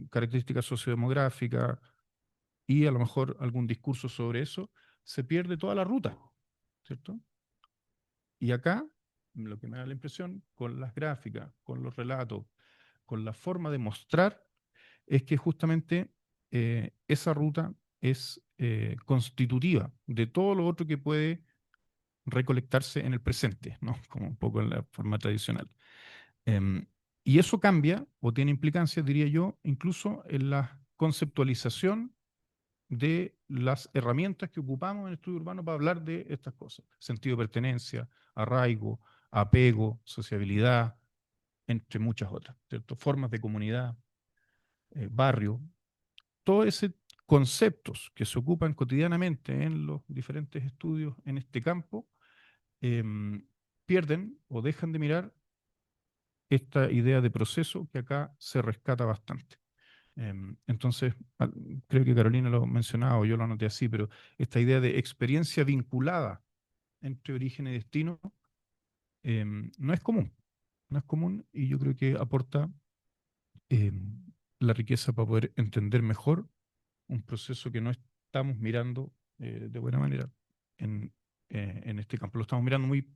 F: características sociodemográficas y a lo mejor algún discurso sobre eso, se pierde toda la ruta, ¿cierto? Y acá, lo que me da la impresión, con las gráficas, con los relatos, con la forma de mostrar, es que justamente esa ruta es constitutiva de todo lo otro que puede recolectarse en el presente, ¿no? Como un poco en la forma tradicional. Em, y eso cambia o tiene implicancias, diría yo, incluso en la conceptualización de las herramientas que ocupamos en el estudio urbano para hablar de estas cosas. Sentido de pertenencia, arraigo, apego, sociabilidad, entre muchas otras, ¿cierto? Formas de comunidad, barrio, todos esos conceptos que se ocupan cotidianamente en los diferentes estudios en este campo em, pierden o dejan de mirar esta idea de proceso que acá se rescata bastante. Entonces, creo que Carolina lo mencionaba o yo lo anoté así, pero esta idea de experiencia vinculada entre origen y destino no es común, no es común y yo creo que aporta la riqueza para poder entender mejor un proceso que no estamos mirando de buena manera en este campo. Lo estamos mirando muy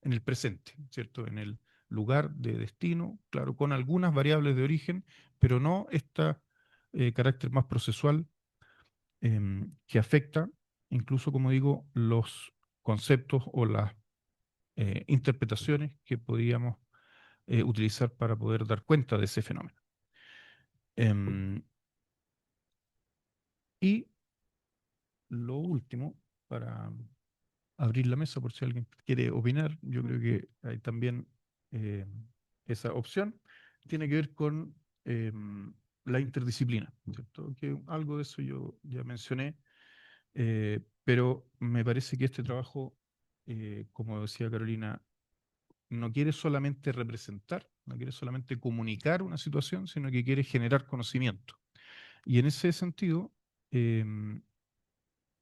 F: en el presente, ¿cierto? En el lugar de destino, claro, con algunas variables de origen, pero no este carácter más procesual que afecta incluso, como digo, los conceptos o las interpretaciones que podíamos utilizar para poder dar cuenta de ese fenómeno. Y lo último, para abrir la mesa por si alguien quiere opinar, yo creo que hay también eh, esa opción, tiene que ver con la interdisciplina, ¿cierto? Que algo de eso yo ya mencioné, pero me parece que este trabajo, como decía Carolina, no quiere solamente representar, no quiere solamente comunicar una situación, sino que quiere generar conocimiento. Y en ese sentido,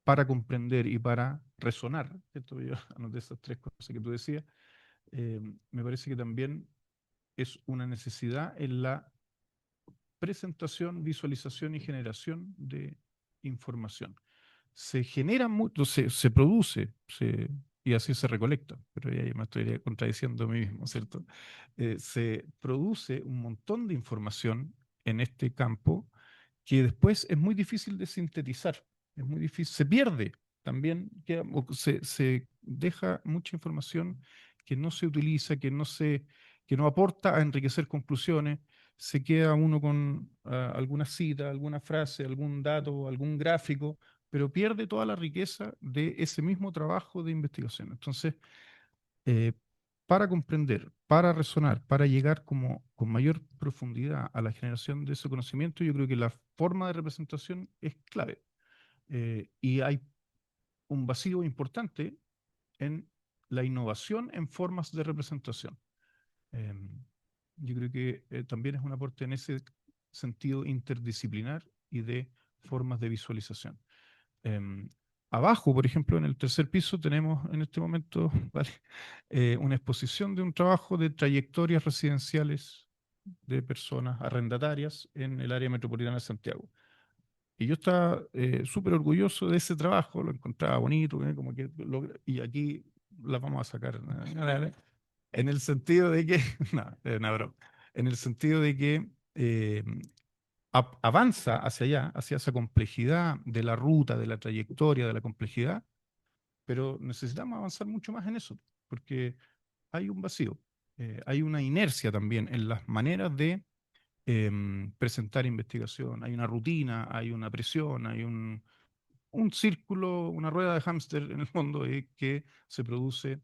F: para comprender y para resonar, ¿cierto? Yo anoté esas tres cosas que tú decías, me parece que también es una necesidad en la presentación, visualización y generación de información. Se genera mucho, se produce, y así se recolecta, pero ya me estoy contradiciendo a mí mismo, ¿cierto? Se produce un montón de información en este campo que después es muy difícil de sintetizar, es muy difícil, se pierde también, se deja mucha información que no se utiliza, que no aporta a enriquecer conclusiones, se queda uno con alguna cita, alguna frase, algún dato, algún gráfico, pero pierde toda la riqueza de ese mismo trabajo de investigación. Entonces, eh, para comprender, para resonar, para llegar como, con mayor profundidad a la generación de ese conocimiento, yo creo que la forma de representación es clave. Y hay un vacío importante en la innovación en formas de representación. Em, yo creo que también es un aporte en ese sentido interdisciplinar y de formas de visualización. Em, Abajo, por ejemplo, en el tercer piso tenemos en este momento ¿vale? Una exposición de un trabajo de trayectorias residenciales de personas arrendatarias en el área metropolitana de Santiago. Y yo estaba súper orgulloso de ese trabajo, lo encontraba bonito, como que y aquí las vamos a sacar. En el sentido de que, no, una broma. En el sentido de que avanza hacia allá, hacia esa complejidad de la ruta, de la trayectoria, de la complejidad, pero necesitamos avanzar mucho más en eso, porque hay un vacío, hay una inercia también en las maneras de presentar investigación, hay una rutina, hay una presión, hay un círculo, una rueda de hámster en el fondo que se produce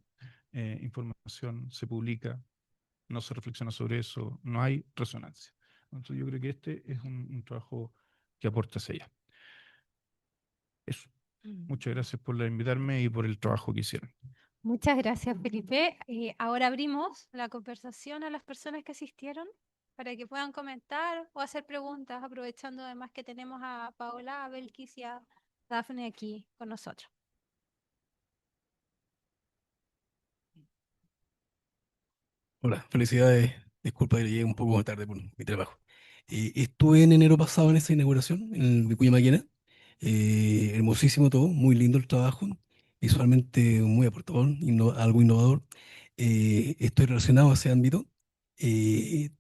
F: información, se publica, no se reflexiona sobre eso, no hay resonancia. Entonces yo creo que este es un trabajo que aporta hacia allá. Eso. Muchas gracias por invitarme y por el trabajo que hicieron.
A: Muchas gracias, Felipe. Ahora abrimos la conversación a las personas que asistieron para que puedan comentar o hacer preguntas, aprovechando además que tenemos a Paola, a Belkis y a Dafne aquí con nosotros.
G: Hola, felicidades. Disculpa que llegué un poco tarde por mi trabajo. Estuve en enero pasado en esa inauguración en el Vicuña Maquena. Hermosísimo todo, muy lindo el trabajo, visualmente muy aportador, algo innovador. Estoy relacionado a ese ámbito.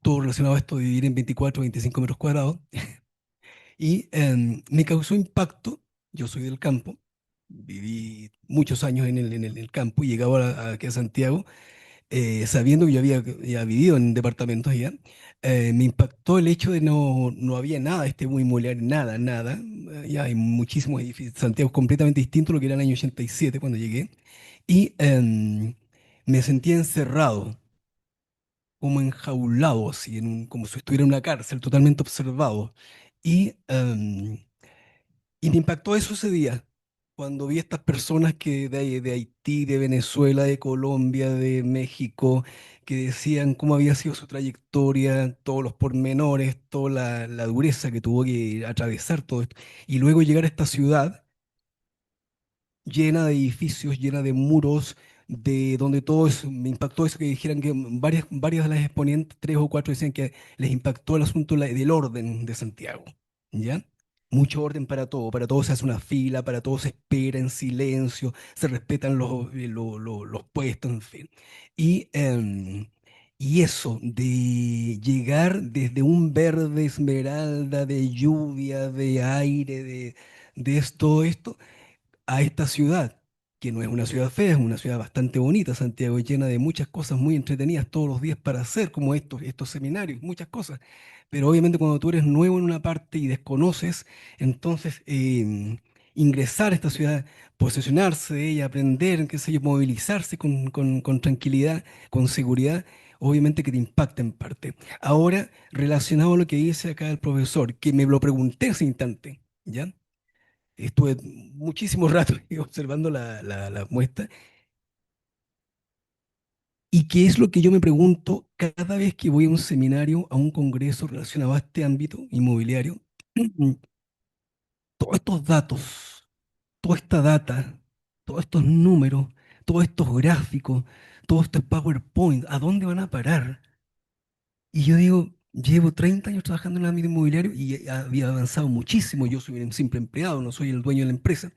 G: Todo relacionado a esto de vivir en 24 25 metros cuadrados. Y me causó impacto. Yo soy del campo, viví muchos años en el campo y llegaba aquí a Santiago sabiendo que yo había ya vivido en departamentos ya, me impactó el hecho de no había nada, muy inmobiliario, nada, nada. Ya hay muchísimos edificios. Santiago es completamente distinto a lo que era el año 87 cuando llegué. Y me sentía encerrado, como enjaulado, así, como si estuviera en una cárcel, totalmente observado. Y, y me impactó eso ese día, cuando vi estas personas que de Haití, de Venezuela, de Colombia, de México, que decían cómo había sido su trayectoria, todos los pormenores, toda la dureza que tuvo que atravesar todo esto, y luego llegar a esta ciudad llena de edificios, llena de muros, de donde todo eso, me impactó eso que dijeran que varias de las exponentes, tres o cuatro, decían que les impactó el asunto del orden de Santiago, ¿ya? Mucho orden para todo se hace una fila, para todo se espera en silencio, se respetan los puestos, en fin. Y, y eso de llegar desde un verde esmeralda, de lluvia, de aire, todo esto a esta ciudad, que no es una ciudad fea, es una ciudad bastante bonita. Santiago es llena de muchas cosas muy entretenidas todos los días para hacer, como estos seminarios, muchas cosas. Pero obviamente cuando tú eres nuevo en una parte y desconoces, entonces ingresar a esta ciudad, posesionarse de ella, aprender, qué sé yo, movilizarse con tranquilidad, con seguridad, obviamente que te impacta en parte. Ahora, relacionado a lo que dice acá el profesor, que me lo pregunté ese instante, ¿ya? Estuve muchísimo rato observando la muestra. ¿Y qué es lo que yo me pregunto cada vez que voy a un seminario, a un congreso relacionado a este ámbito inmobiliario? Todos estos datos, toda esta data, todos estos números, todos estos gráficos, todos estos PowerPoint, ¿a dónde van a parar? Y yo digo, llevo 30 años trabajando en el ámbito inmobiliario y había avanzado muchísimo. Yo soy un simple empleado, no soy el dueño de la empresa.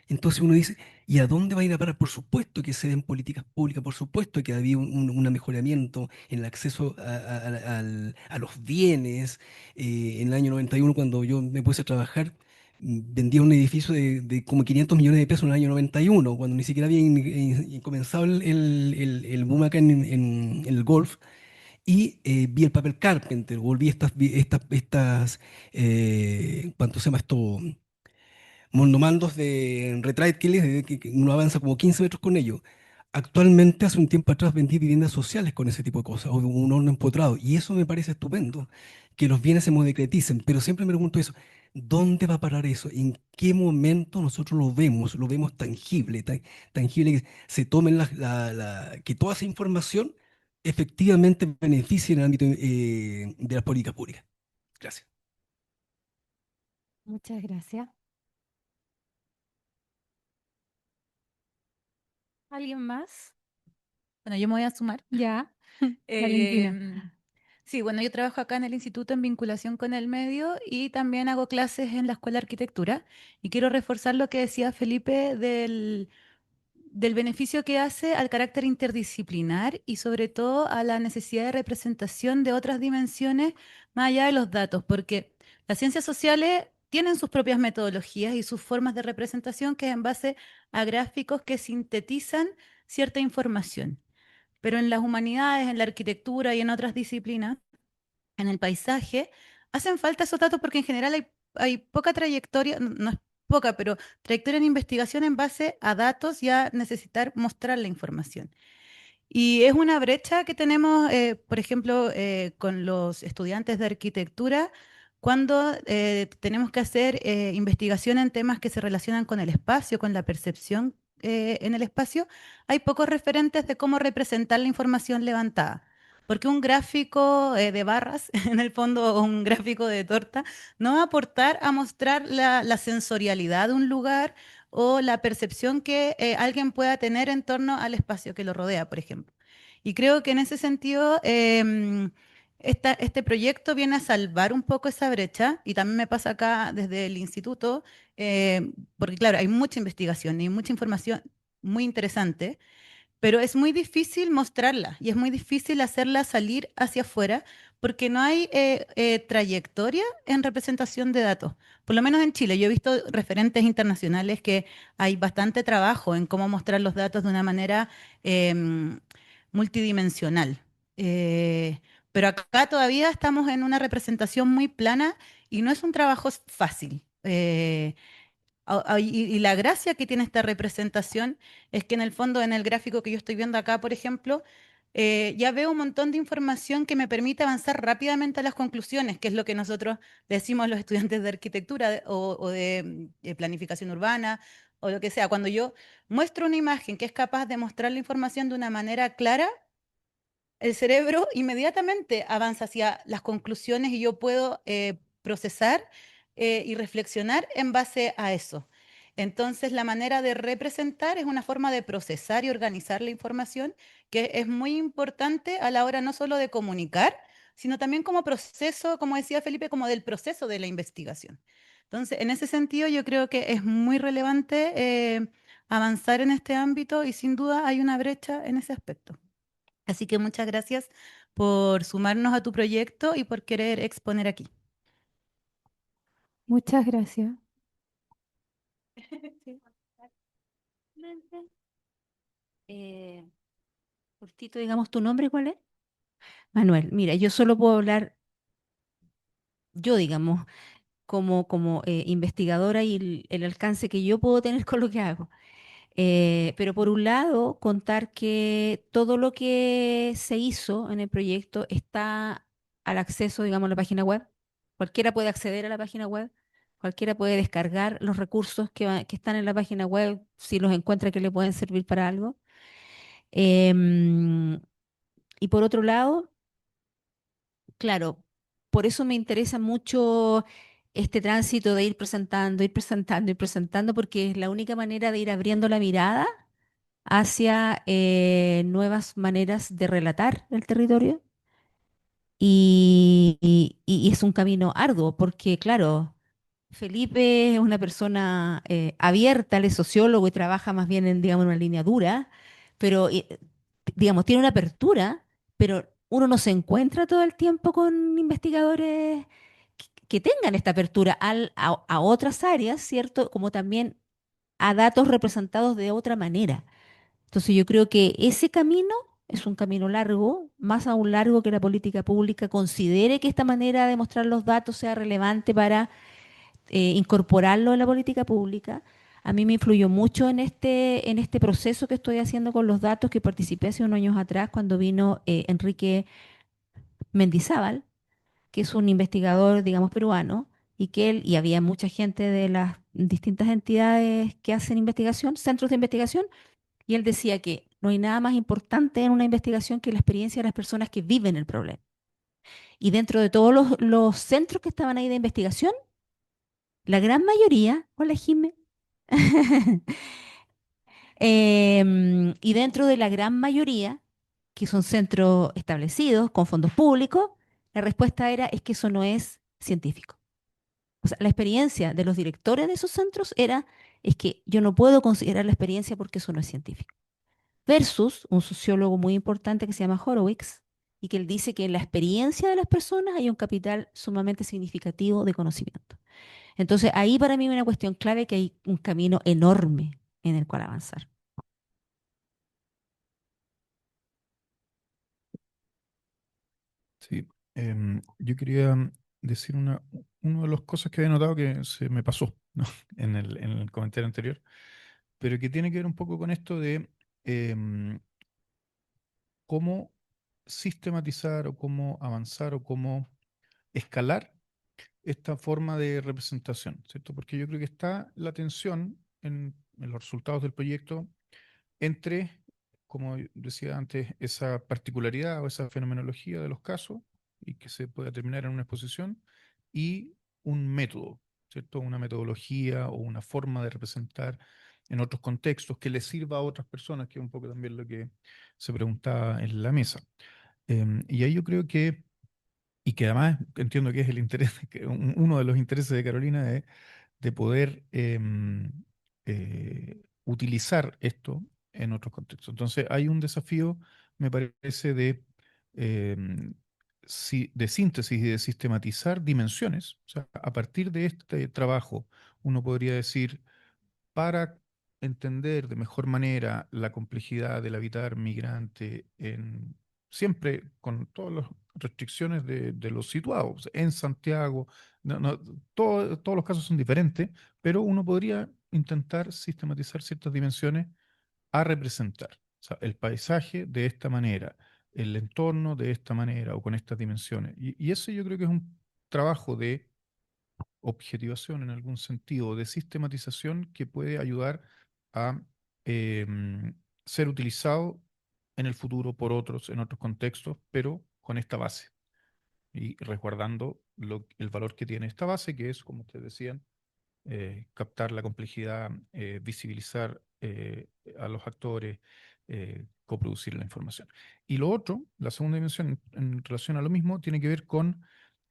G: Entonces uno dice, ¿y a dónde va a ir a parar? Por supuesto que se den políticas públicas, por supuesto que había un mejoramiento en el acceso a los bienes. En el año 91, cuando yo me puse a trabajar, vendía un edificio de como 500 millones de pesos en el año 91, cuando ni siquiera había comenzado el boom acá en el Golf. Y vi el papel Carpenter, volví ¿cuánto se llama esto? Monomandos de retrade killing, que uno avanza como 15 metros con ellos. Actualmente, hace un tiempo atrás, vendí viviendas sociales con ese tipo de cosas, o un horno empotrado, y eso me parece estupendo, que los bienes se monocreticen, pero siempre me pregunto eso, ¿dónde va a parar eso? ¿En qué momento nosotros lo vemos tangible, tangible que se tomen que toda esa información efectivamente beneficie en el ámbito de la política pública? Gracias.
A: Muchas gracias. ¿Alguien más?
B: Bueno, yo me voy a sumar.
A: Ya. Valentina.
B: Sí, bueno, yo trabajo acá en el instituto en vinculación con el medio y también hago clases en la Escuela de Arquitectura. Y quiero reforzar lo que decía Felipe del beneficio que hace al carácter interdisciplinar y sobre todo a la necesidad de representación de otras dimensiones más allá de los datos, porque las ciencias sociales tienen sus propias metodologías y sus formas de representación que es en base a gráficos que sintetizan cierta información. Pero en las humanidades, en la arquitectura y en otras disciplinas, en el paisaje, hacen falta esos datos porque en general hay poca trayectoria, no es poca, pero trayectoria en investigación en base a datos y a necesitar mostrar la información. Y es una brecha que tenemos, por ejemplo, con los estudiantes de arquitectura, cuando tenemos que hacer investigación en temas que se relacionan con el espacio, con la percepción en el espacio, hay pocos referentes de cómo representar la información levantada. Porque un gráfico de barras, en el fondo, o un gráfico de torta, no va a aportar a mostrar la sensorialidad de un lugar o la percepción que alguien pueda tener en torno al espacio que lo rodea, por ejemplo. Y creo que en ese sentido, este proyecto viene a salvar un poco esa brecha, y también me pasa acá desde el instituto, porque claro, hay mucha investigación y mucha información muy interesante, pero es muy difícil mostrarla y es muy difícil hacerla salir hacia afuera porque no hay trayectoria en representación de datos. Por lo menos en Chile, yo he visto referentes internacionales que hay bastante trabajo en cómo mostrar los datos de una manera em, multidimensional. Eh, pero acá todavía estamos en una representación muy plana y no es un trabajo fácil. Y la gracia que tiene esta representación es que en el fondo, en el gráfico que yo estoy viendo acá, por ejemplo, ya veo un montón de información que me permite avanzar rápidamente a las conclusiones, que es lo que nosotros decimos los estudiantes de arquitectura o de planificación urbana
H: o lo que sea, cuando yo muestro una imagen que es capaz de mostrar la información de una manera clara, el cerebro inmediatamente avanza hacia las conclusiones y yo puedo procesar y reflexionar en base a eso. Entonces, la manera de representar es una forma de procesar y organizar la información que es muy importante a la hora no solo de comunicar, sino también como proceso, como decía Felipe, como del proceso de la investigación. Entonces, en ese sentido, yo creo que es muy relevante avanzar en este ámbito y sin duda hay una brecha en ese aspecto. Así que muchas gracias por sumarnos a tu proyecto y por querer exponer aquí.
A: Muchas gracias.
B: Eh, cortito, digamos, ¿tu nombre cuál es? Manuel, mira, yo solo puedo hablar, yo digamos, como investigadora y el alcance que yo puedo tener con lo que hago. Pero por un lado, contar que todo lo que se hizo en el proyecto está al acceso, digamos, a la página web. Cualquiera puede acceder a la página web, cualquiera puede descargar los recursos que están en la página web si los encuentra que le pueden servir para algo. Em, y por otro lado, claro, por eso me interesa mucho este tránsito de ir presentando, ir presentando, ir presentando, porque es la única manera de ir abriendo la mirada hacia nuevas maneras de relatar el territorio. Y es un camino arduo, porque claro, Felipe es una persona abierta, él es sociólogo y trabaja más bien en, digamos, una línea dura, pero, digamos, tiene una apertura, pero uno no se encuentra todo el tiempo con investigadores que tengan esta apertura a otras áreas, ¿cierto? Como también a datos representados de otra manera. Entonces yo creo que ese camino es un camino largo, más aún largo que la política pública considere que esta manera de mostrar los datos sea relevante para incorporarlo en la política pública. A mí me influyó mucho en este proceso que estoy haciendo con los datos que participé hace unos años atrás cuando vino Enrique Mendizábal, que es un investigador, digamos, peruano, y que él, y había mucha gente de las distintas entidades que hacen investigación, centros de investigación, y él decía que no hay nada más importante en una investigación que la experiencia de las personas que viven el problema. Y dentro de todos los centros que estaban ahí de investigación, la gran mayoría, hola Jimé, y dentro de la gran mayoría, que son centros establecidos con fondos públicos, la respuesta era es que eso no es científico. O sea, la experiencia de los directores de esos centros era es que yo no puedo considerar la experiencia porque eso no es científico. Versus un sociólogo muy importante que se llama Horowitz, y que él dice que en la experiencia de las personas hay un capital sumamente significativo de conocimiento. Entonces, ahí para mí una cuestión clave que hay un camino enorme en el cual avanzar.
F: Sí, yo quería decir una de las cosas que había notado que se me pasó, ¿no? En el comentario anterior, pero que tiene que ver un poco con esto de em, cómo sistematizar o cómo avanzar o cómo escalar esta forma de representación, ¿cierto? Porque yo creo que está la tensión en los resultados del proyecto entre, como decía antes, esa particularidad o esa fenomenología de los casos y que se puede terminar en una exposición y un método, ¿cierto? Una metodología o una forma de representar en otros contextos que le sirva a otras personas, que es un poco también lo que se preguntaba en la mesa. Y ahí yo creo que, y que además entiendo que es el interés, que uno de los intereses de Carolina de poder utilizar esto en otros contextos. Entonces, hay un desafío, me parece, em, de síntesis y de sistematizar dimensiones. O sea, a partir de este trabajo, uno podría decir, para entender de mejor manera la complejidad del habitar migrante siempre con todas las restricciones de los situados en Santiago, todos los casos son diferentes, pero uno podría intentar sistematizar ciertas dimensiones a representar. O sea, el paisaje de esta manera, el entorno de esta manera o con estas dimensiones. Y ese yo creo que es un trabajo de objetivación en algún sentido, de sistematización que puede ayudar a ser utilizado en el futuro por otros, en otros contextos, pero con esta base y resguardando el valor que tiene esta base, que es, como ustedes decían, captar la complejidad, visibilizar a los actores, coproducir la información. Y lo otro, la segunda dimensión en relación a lo mismo, tiene que ver con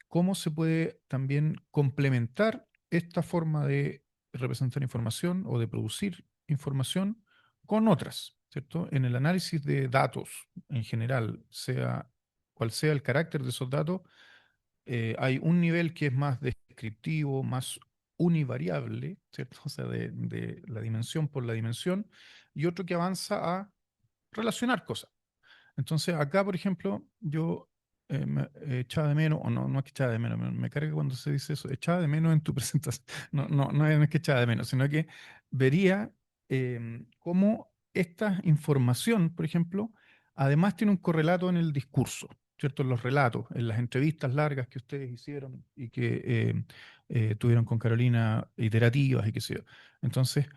F: cómo se puede también complementar esta forma de representar información o de producir información con otras, ¿cierto? En el análisis de datos en general, sea cual sea el carácter de esos datos, hay un nivel que es más descriptivo, más univariable, ¿cierto? O sea, de la dimensión por la dimensión, y otro que avanza a relacionar cosas. Entonces, acá, por ejemplo, yo echaba de menos, o no, no es que echaba de menos, me carga cuando se dice eso, echaba de menos en tu presentación. No, no, no es que echaba de menos, sino que vería cómo esta información, por ejemplo, además tiene un correlato en el discurso, ¿cierto? En los relatos, en las entrevistas largas que ustedes hicieron y que tuvieron con Carolina, iterativas y qué sé yo. Entonces,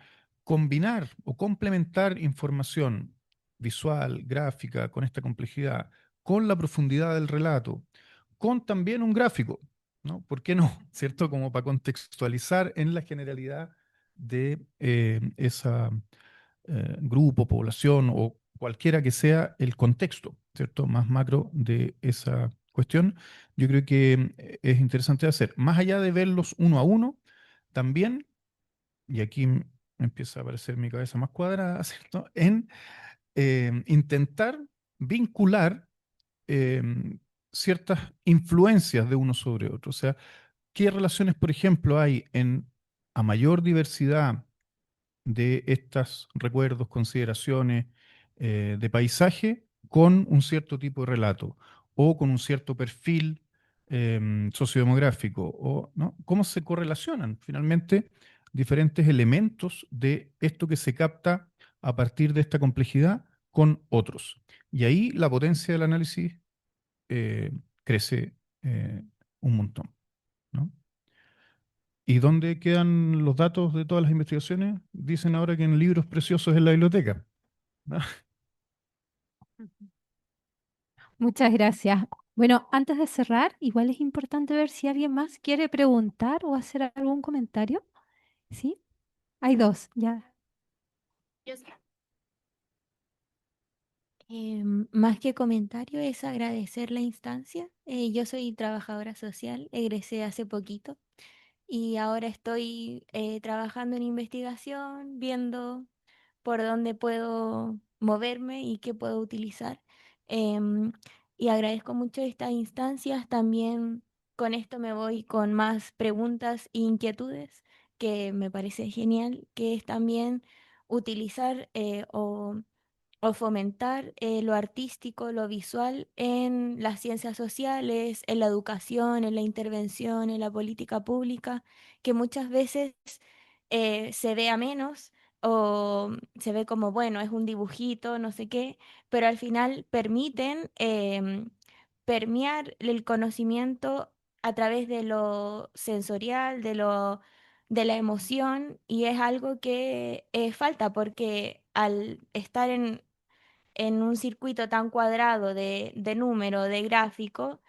F: combinar o complementar información visual, gráfica, con esta complejidad, con la profundidad del relato, con también un gráfico, ¿no? ¿Por qué no? ¿Cierto? Como para contextualizar en la generalidad de esa grupo, población o cualquiera que sea el contexto, ¿cierto? Más macro de esa cuestión, yo creo que es interesante hacer. Más allá de verlos uno a uno, también, y aquí empieza a aparecer mi cabeza más cuadrada, ¿cierto? En intentar vincular ciertas influencias de uno sobre otro. O sea, ¿qué relaciones, por ejemplo, hay a mayor diversidad de estos recuerdos, consideraciones de paisaje con un cierto tipo de relato o con un cierto perfil sociodemográfico? O, ¿no? ¿Cómo se correlacionan finalmente diferentes elementos de esto que se capta a partir de esta complejidad con otros? Y ahí la potencia del análisis eh, crece un montón, ¿no? ¿Y dónde quedan los datos de todas las investigaciones? Dicen ahora que en libros preciosos en la biblioteca, ¿no?
A: Muchas gracias. Bueno, antes de cerrar, igual es importante ver si alguien más quiere preguntar o hacer algún comentario. ¿Sí? Hay dos, ya.
E: Yo sé.
I: Más que comentario es agradecer la instancia. Yo soy trabajadora social, egresé hace poquito y ahora estoy trabajando en investigación, viendo por dónde puedo moverme y qué puedo utilizar. Em, y agradezco mucho estas instancias. También con esto me voy con más preguntas e inquietudes, que me parece genial, que es también utilizar o fomentar lo artístico, lo visual en las ciencias sociales, en la educación, en la intervención, en la política pública, que muchas veces se ve a menos o se ve como, bueno, es un dibujito, no sé qué, pero al final permiten permear el conocimiento a través de lo sensorial, de la emoción, y es algo que falta porque al estar en un circuito tan cuadrado de número, de gráfico,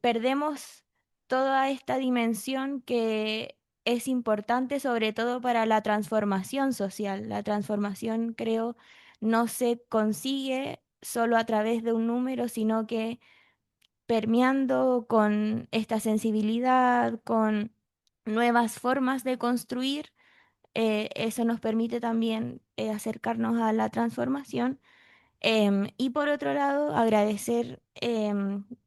I: perdemos toda esta dimensión que es importante sobre todo para la transformación social. La transformación, creo, no se consigue solo a través de un número, sino que permeando con esta sensibilidad, con nuevas formas de construir, eso nos permite también acercarnos a la transformación. Y por otro lado, agradecer,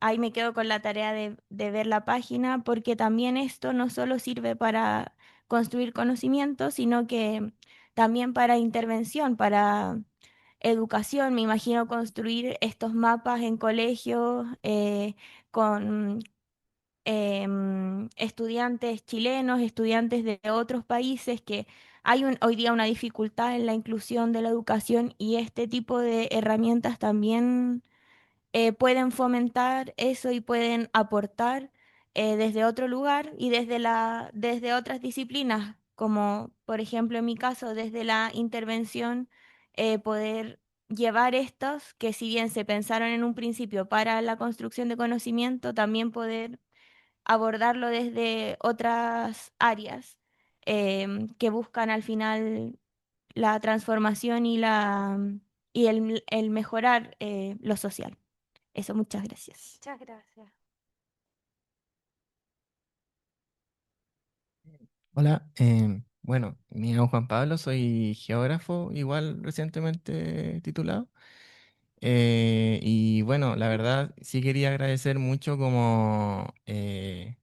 I: ahí me quedo con la tarea de ver la página, porque también esto no solo sirve para construir conocimiento, sino que también para intervención, para educación. Me imagino construir estos mapas en colegios con estudiantes chilenos, estudiantes de otros países, que hay hoy día una dificultad en la inclusión de la educación, y este tipo de herramientas también pueden fomentar eso y pueden aportar desde otro lugar y desde otras disciplinas, como por ejemplo en mi caso, desde la intervención, poder llevar estos que si bien se pensaron en un principio para la construcción de conocimiento, también poder abordarlo desde otras áreas que buscan al final la transformación y el mejorar lo social. Eso, muchas gracias.
J: Muchas gracias.
K: Hola, bueno, me llamo Juan Pablo, soy geógrafo, igual recientemente titulado. Y bueno, la verdad sí quería agradecer mucho como el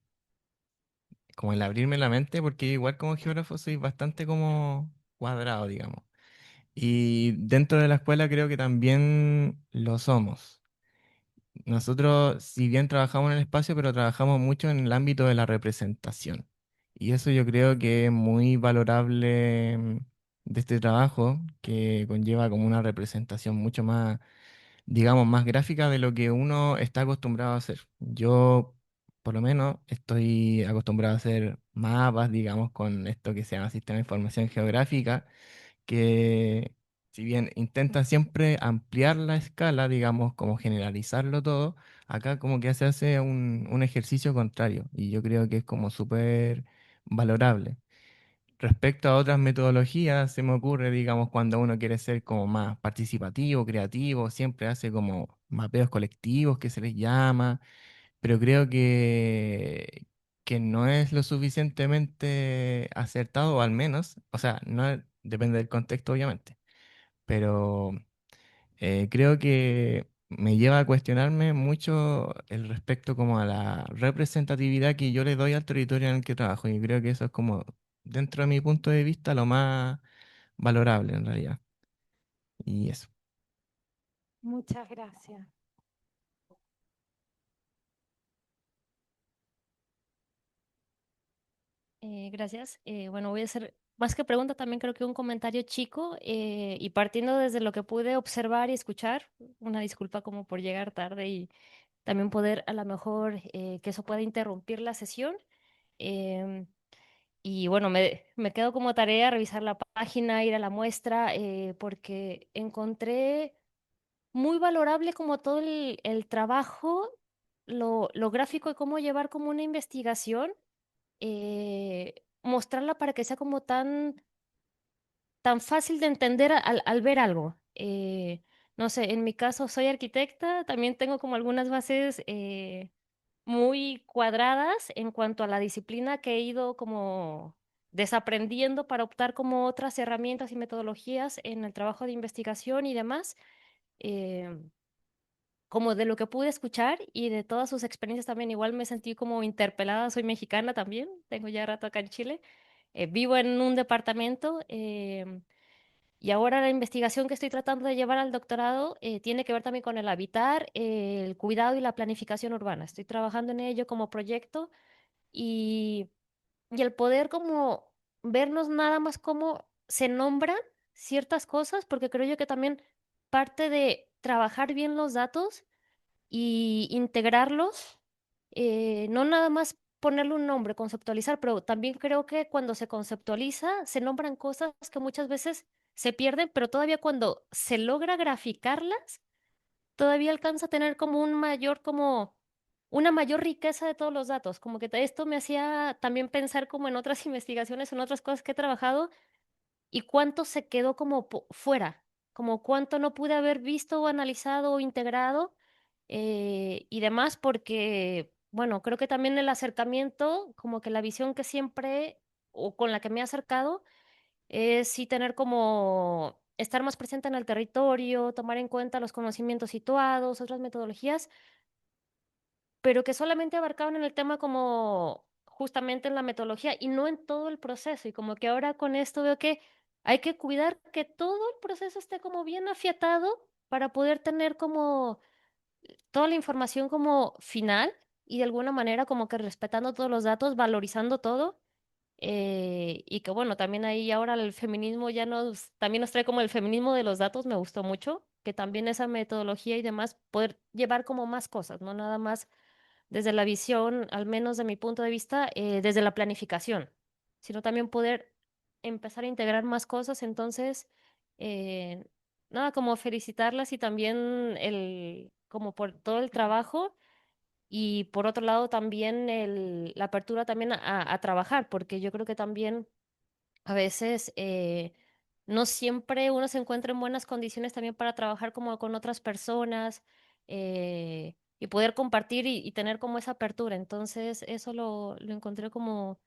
K: abrirme la mente, porque igual como geógrafo soy bastante como cuadrado, digamos. Y dentro de la escuela creo que también lo somos. Nosotros, si bien trabajamos en el espacio, pero trabajamos mucho en el ámbito de la representación. Y eso yo creo que es muy valorable de este trabajo, que conlleva como una representación mucho más, digamos, más gráfica de lo que uno está acostumbrado a hacer. Yo, por lo menos, estoy acostumbrado a hacer mapas, digamos, con esto que se llama Sistema de Información Geográfica, que si bien intenta siempre ampliar la escala, digamos, como generalizarlo todo, acá como que se hace un ejercicio contrario y yo creo que es como súper valorable. Respecto a otras metodologías, se me ocurre, digamos, cuando uno quiere ser como más participativo, creativo, siempre hace como mapeos colectivos que se les llama, pero creo que no es lo suficientemente acertado, o al menos, o sea, depende del contexto, obviamente, pero creo que me lleva a cuestionarme mucho el respecto como a la representatividad que yo le doy al territorio en el que trabajo, y creo que eso es como, dentro de mi punto de vista, lo más valorable en realidad, y eso.
J: Muchas gracias.
L: Gracias. Bueno, voy a hacer más que pregunta, también creo que un comentario chico y partiendo desde lo que pude observar y escuchar, una disculpa como por llegar tarde y también poder a lo mejor que eso pueda interrumpir la sesión. em, y bueno, me quedo como tarea revisar la página, ir a la muestra, porque encontré muy valorable como todo el trabajo, lo gráfico y cómo llevar como una investigación, mostrarla para que sea como tan fácil de entender al ver algo. No sé, en mi caso soy arquitecta, también tengo como algunas bases muy cuadradas en cuanto a la disciplina que he ido como desaprendiendo para optar como otras herramientas y metodologías en el trabajo de investigación y demás. eh, Como de lo que pude escuchar y de todas sus experiencias también, igual me sentí como interpelada, soy mexicana también, tengo ya rato acá en Chile, vivo en un departamento y ahora la investigación que estoy tratando de llevar al doctorado tiene que ver también con el habitar, el cuidado y la planificación urbana. Estoy trabajando en ello como proyecto y, y el poder como vernos nada más cómo se nombran ciertas cosas, porque creo yo que también parte de trabajar bien los datos y integrarlos, no nada más ponerle un nombre, conceptualizar, pero también creo que cuando se conceptualiza se nombran cosas que muchas veces se pierden, pero todavía cuando se logra graficarlas, todavía alcanza a tener como como una mayor riqueza de todos los datos, como que esto me hacía también pensar como en otras investigaciones, en otras cosas que he trabajado y cuánto se quedó como fuera, como cuánto no pude haber visto o analizado o integrado y demás, porque, bueno, creo que también el acercamiento, como que la visión que siempre o con la que me he acercado es sí tener como estar más presente en el territorio, tomar en cuenta los conocimientos situados, otras metodologías, pero que solamente abarcaban en el tema como justamente en la metodología y no en todo el proceso. Y como que ahora con esto veo que hay que cuidar que todo el proceso esté como bien afiatado para poder tener como toda la información como final y de alguna manera como que respetando todos los datos, valorizando todo. Y que bueno, también ahí ahora el feminismo también nos trae como el feminismo de los datos, me gustó mucho, que también esa metodología y demás, poder llevar como más cosas, no nada más desde la visión, al menos de mi punto de vista, desde la planificación, sino también poder empezar a integrar más cosas. Entonces, eh, nada, como felicitarlas y también como por todo el trabajo y por otro lado también la apertura también a trabajar, porque yo creo que también a veces no siempre uno se encuentra en buenas condiciones también para trabajar como con otras personas y poder compartir y tener como esa apertura. Entonces, eso lo encontré como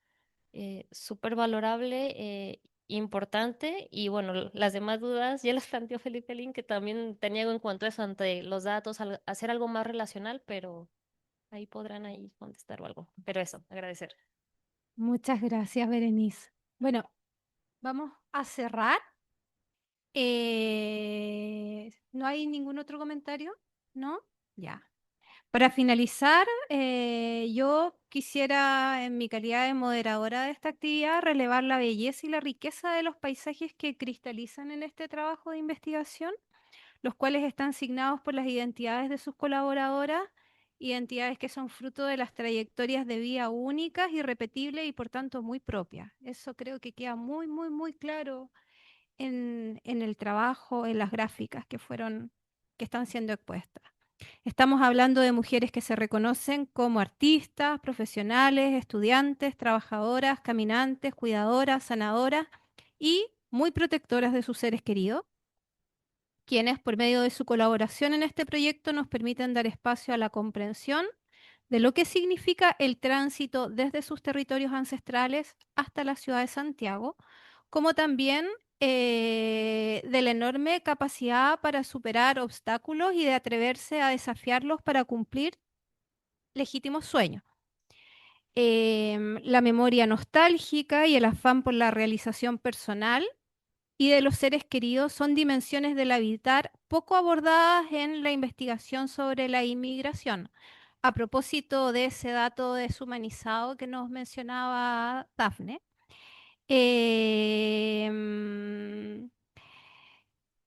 L: súper valorable, importante. Y bueno, las demás dudas ya las planteó Felipe Lin, que también tenía en cuanto a eso, ante los datos, hacer algo más relacional, pero ahí podrán ahí contestar o algo. Pero eso, agradecer.
A: Muchas gracias, Berenice. Bueno, vamos a cerrar. ¿No hay ningún otro comentario? ¿No? Ya. Para finalizar, yo quisiera, en mi calidad de moderadora de esta actividad, relevar la belleza y la riqueza de los paisajes que cristalizan en este trabajo de investigación, los cuales están signados por las identidades de sus colaboradoras, identidades que son fruto de las trayectorias de vida únicas, irrepetibles y por tanto muy propias. Eso creo que queda muy, muy, muy claro en el trabajo, en las gráficas que están siendo expuestas. Estamos hablando de mujeres que se reconocen como artistas, profesionales, estudiantes, trabajadoras, caminantes, cuidadoras, sanadoras y muy protectoras de sus seres queridos, quienes por medio de su colaboración en este proyecto nos permiten dar espacio a la comprensión de lo que significa el tránsito desde sus territorios ancestrales hasta la ciudad de Santiago, como también de la enorme capacidad para superar obstáculos y de atreverse a desafiarlos para cumplir legítimos sueños. La memoria nostálgica y el afán por la realización personal y de los seres queridos son dimensiones del habitar poco abordadas en la investigación sobre la inmigración. A propósito de ese dato deshumanizado que nos mencionaba Dafne, em,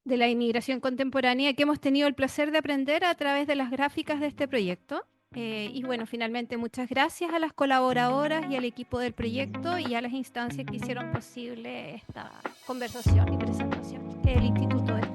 A: de la inmigración contemporánea que hemos tenido el placer de aprender a través de las gráficas de este proyecto. Y bueno, finalmente muchas gracias a las colaboradoras y al equipo del proyecto y a las instancias que hicieron posible esta conversación y presentación. El Instituto de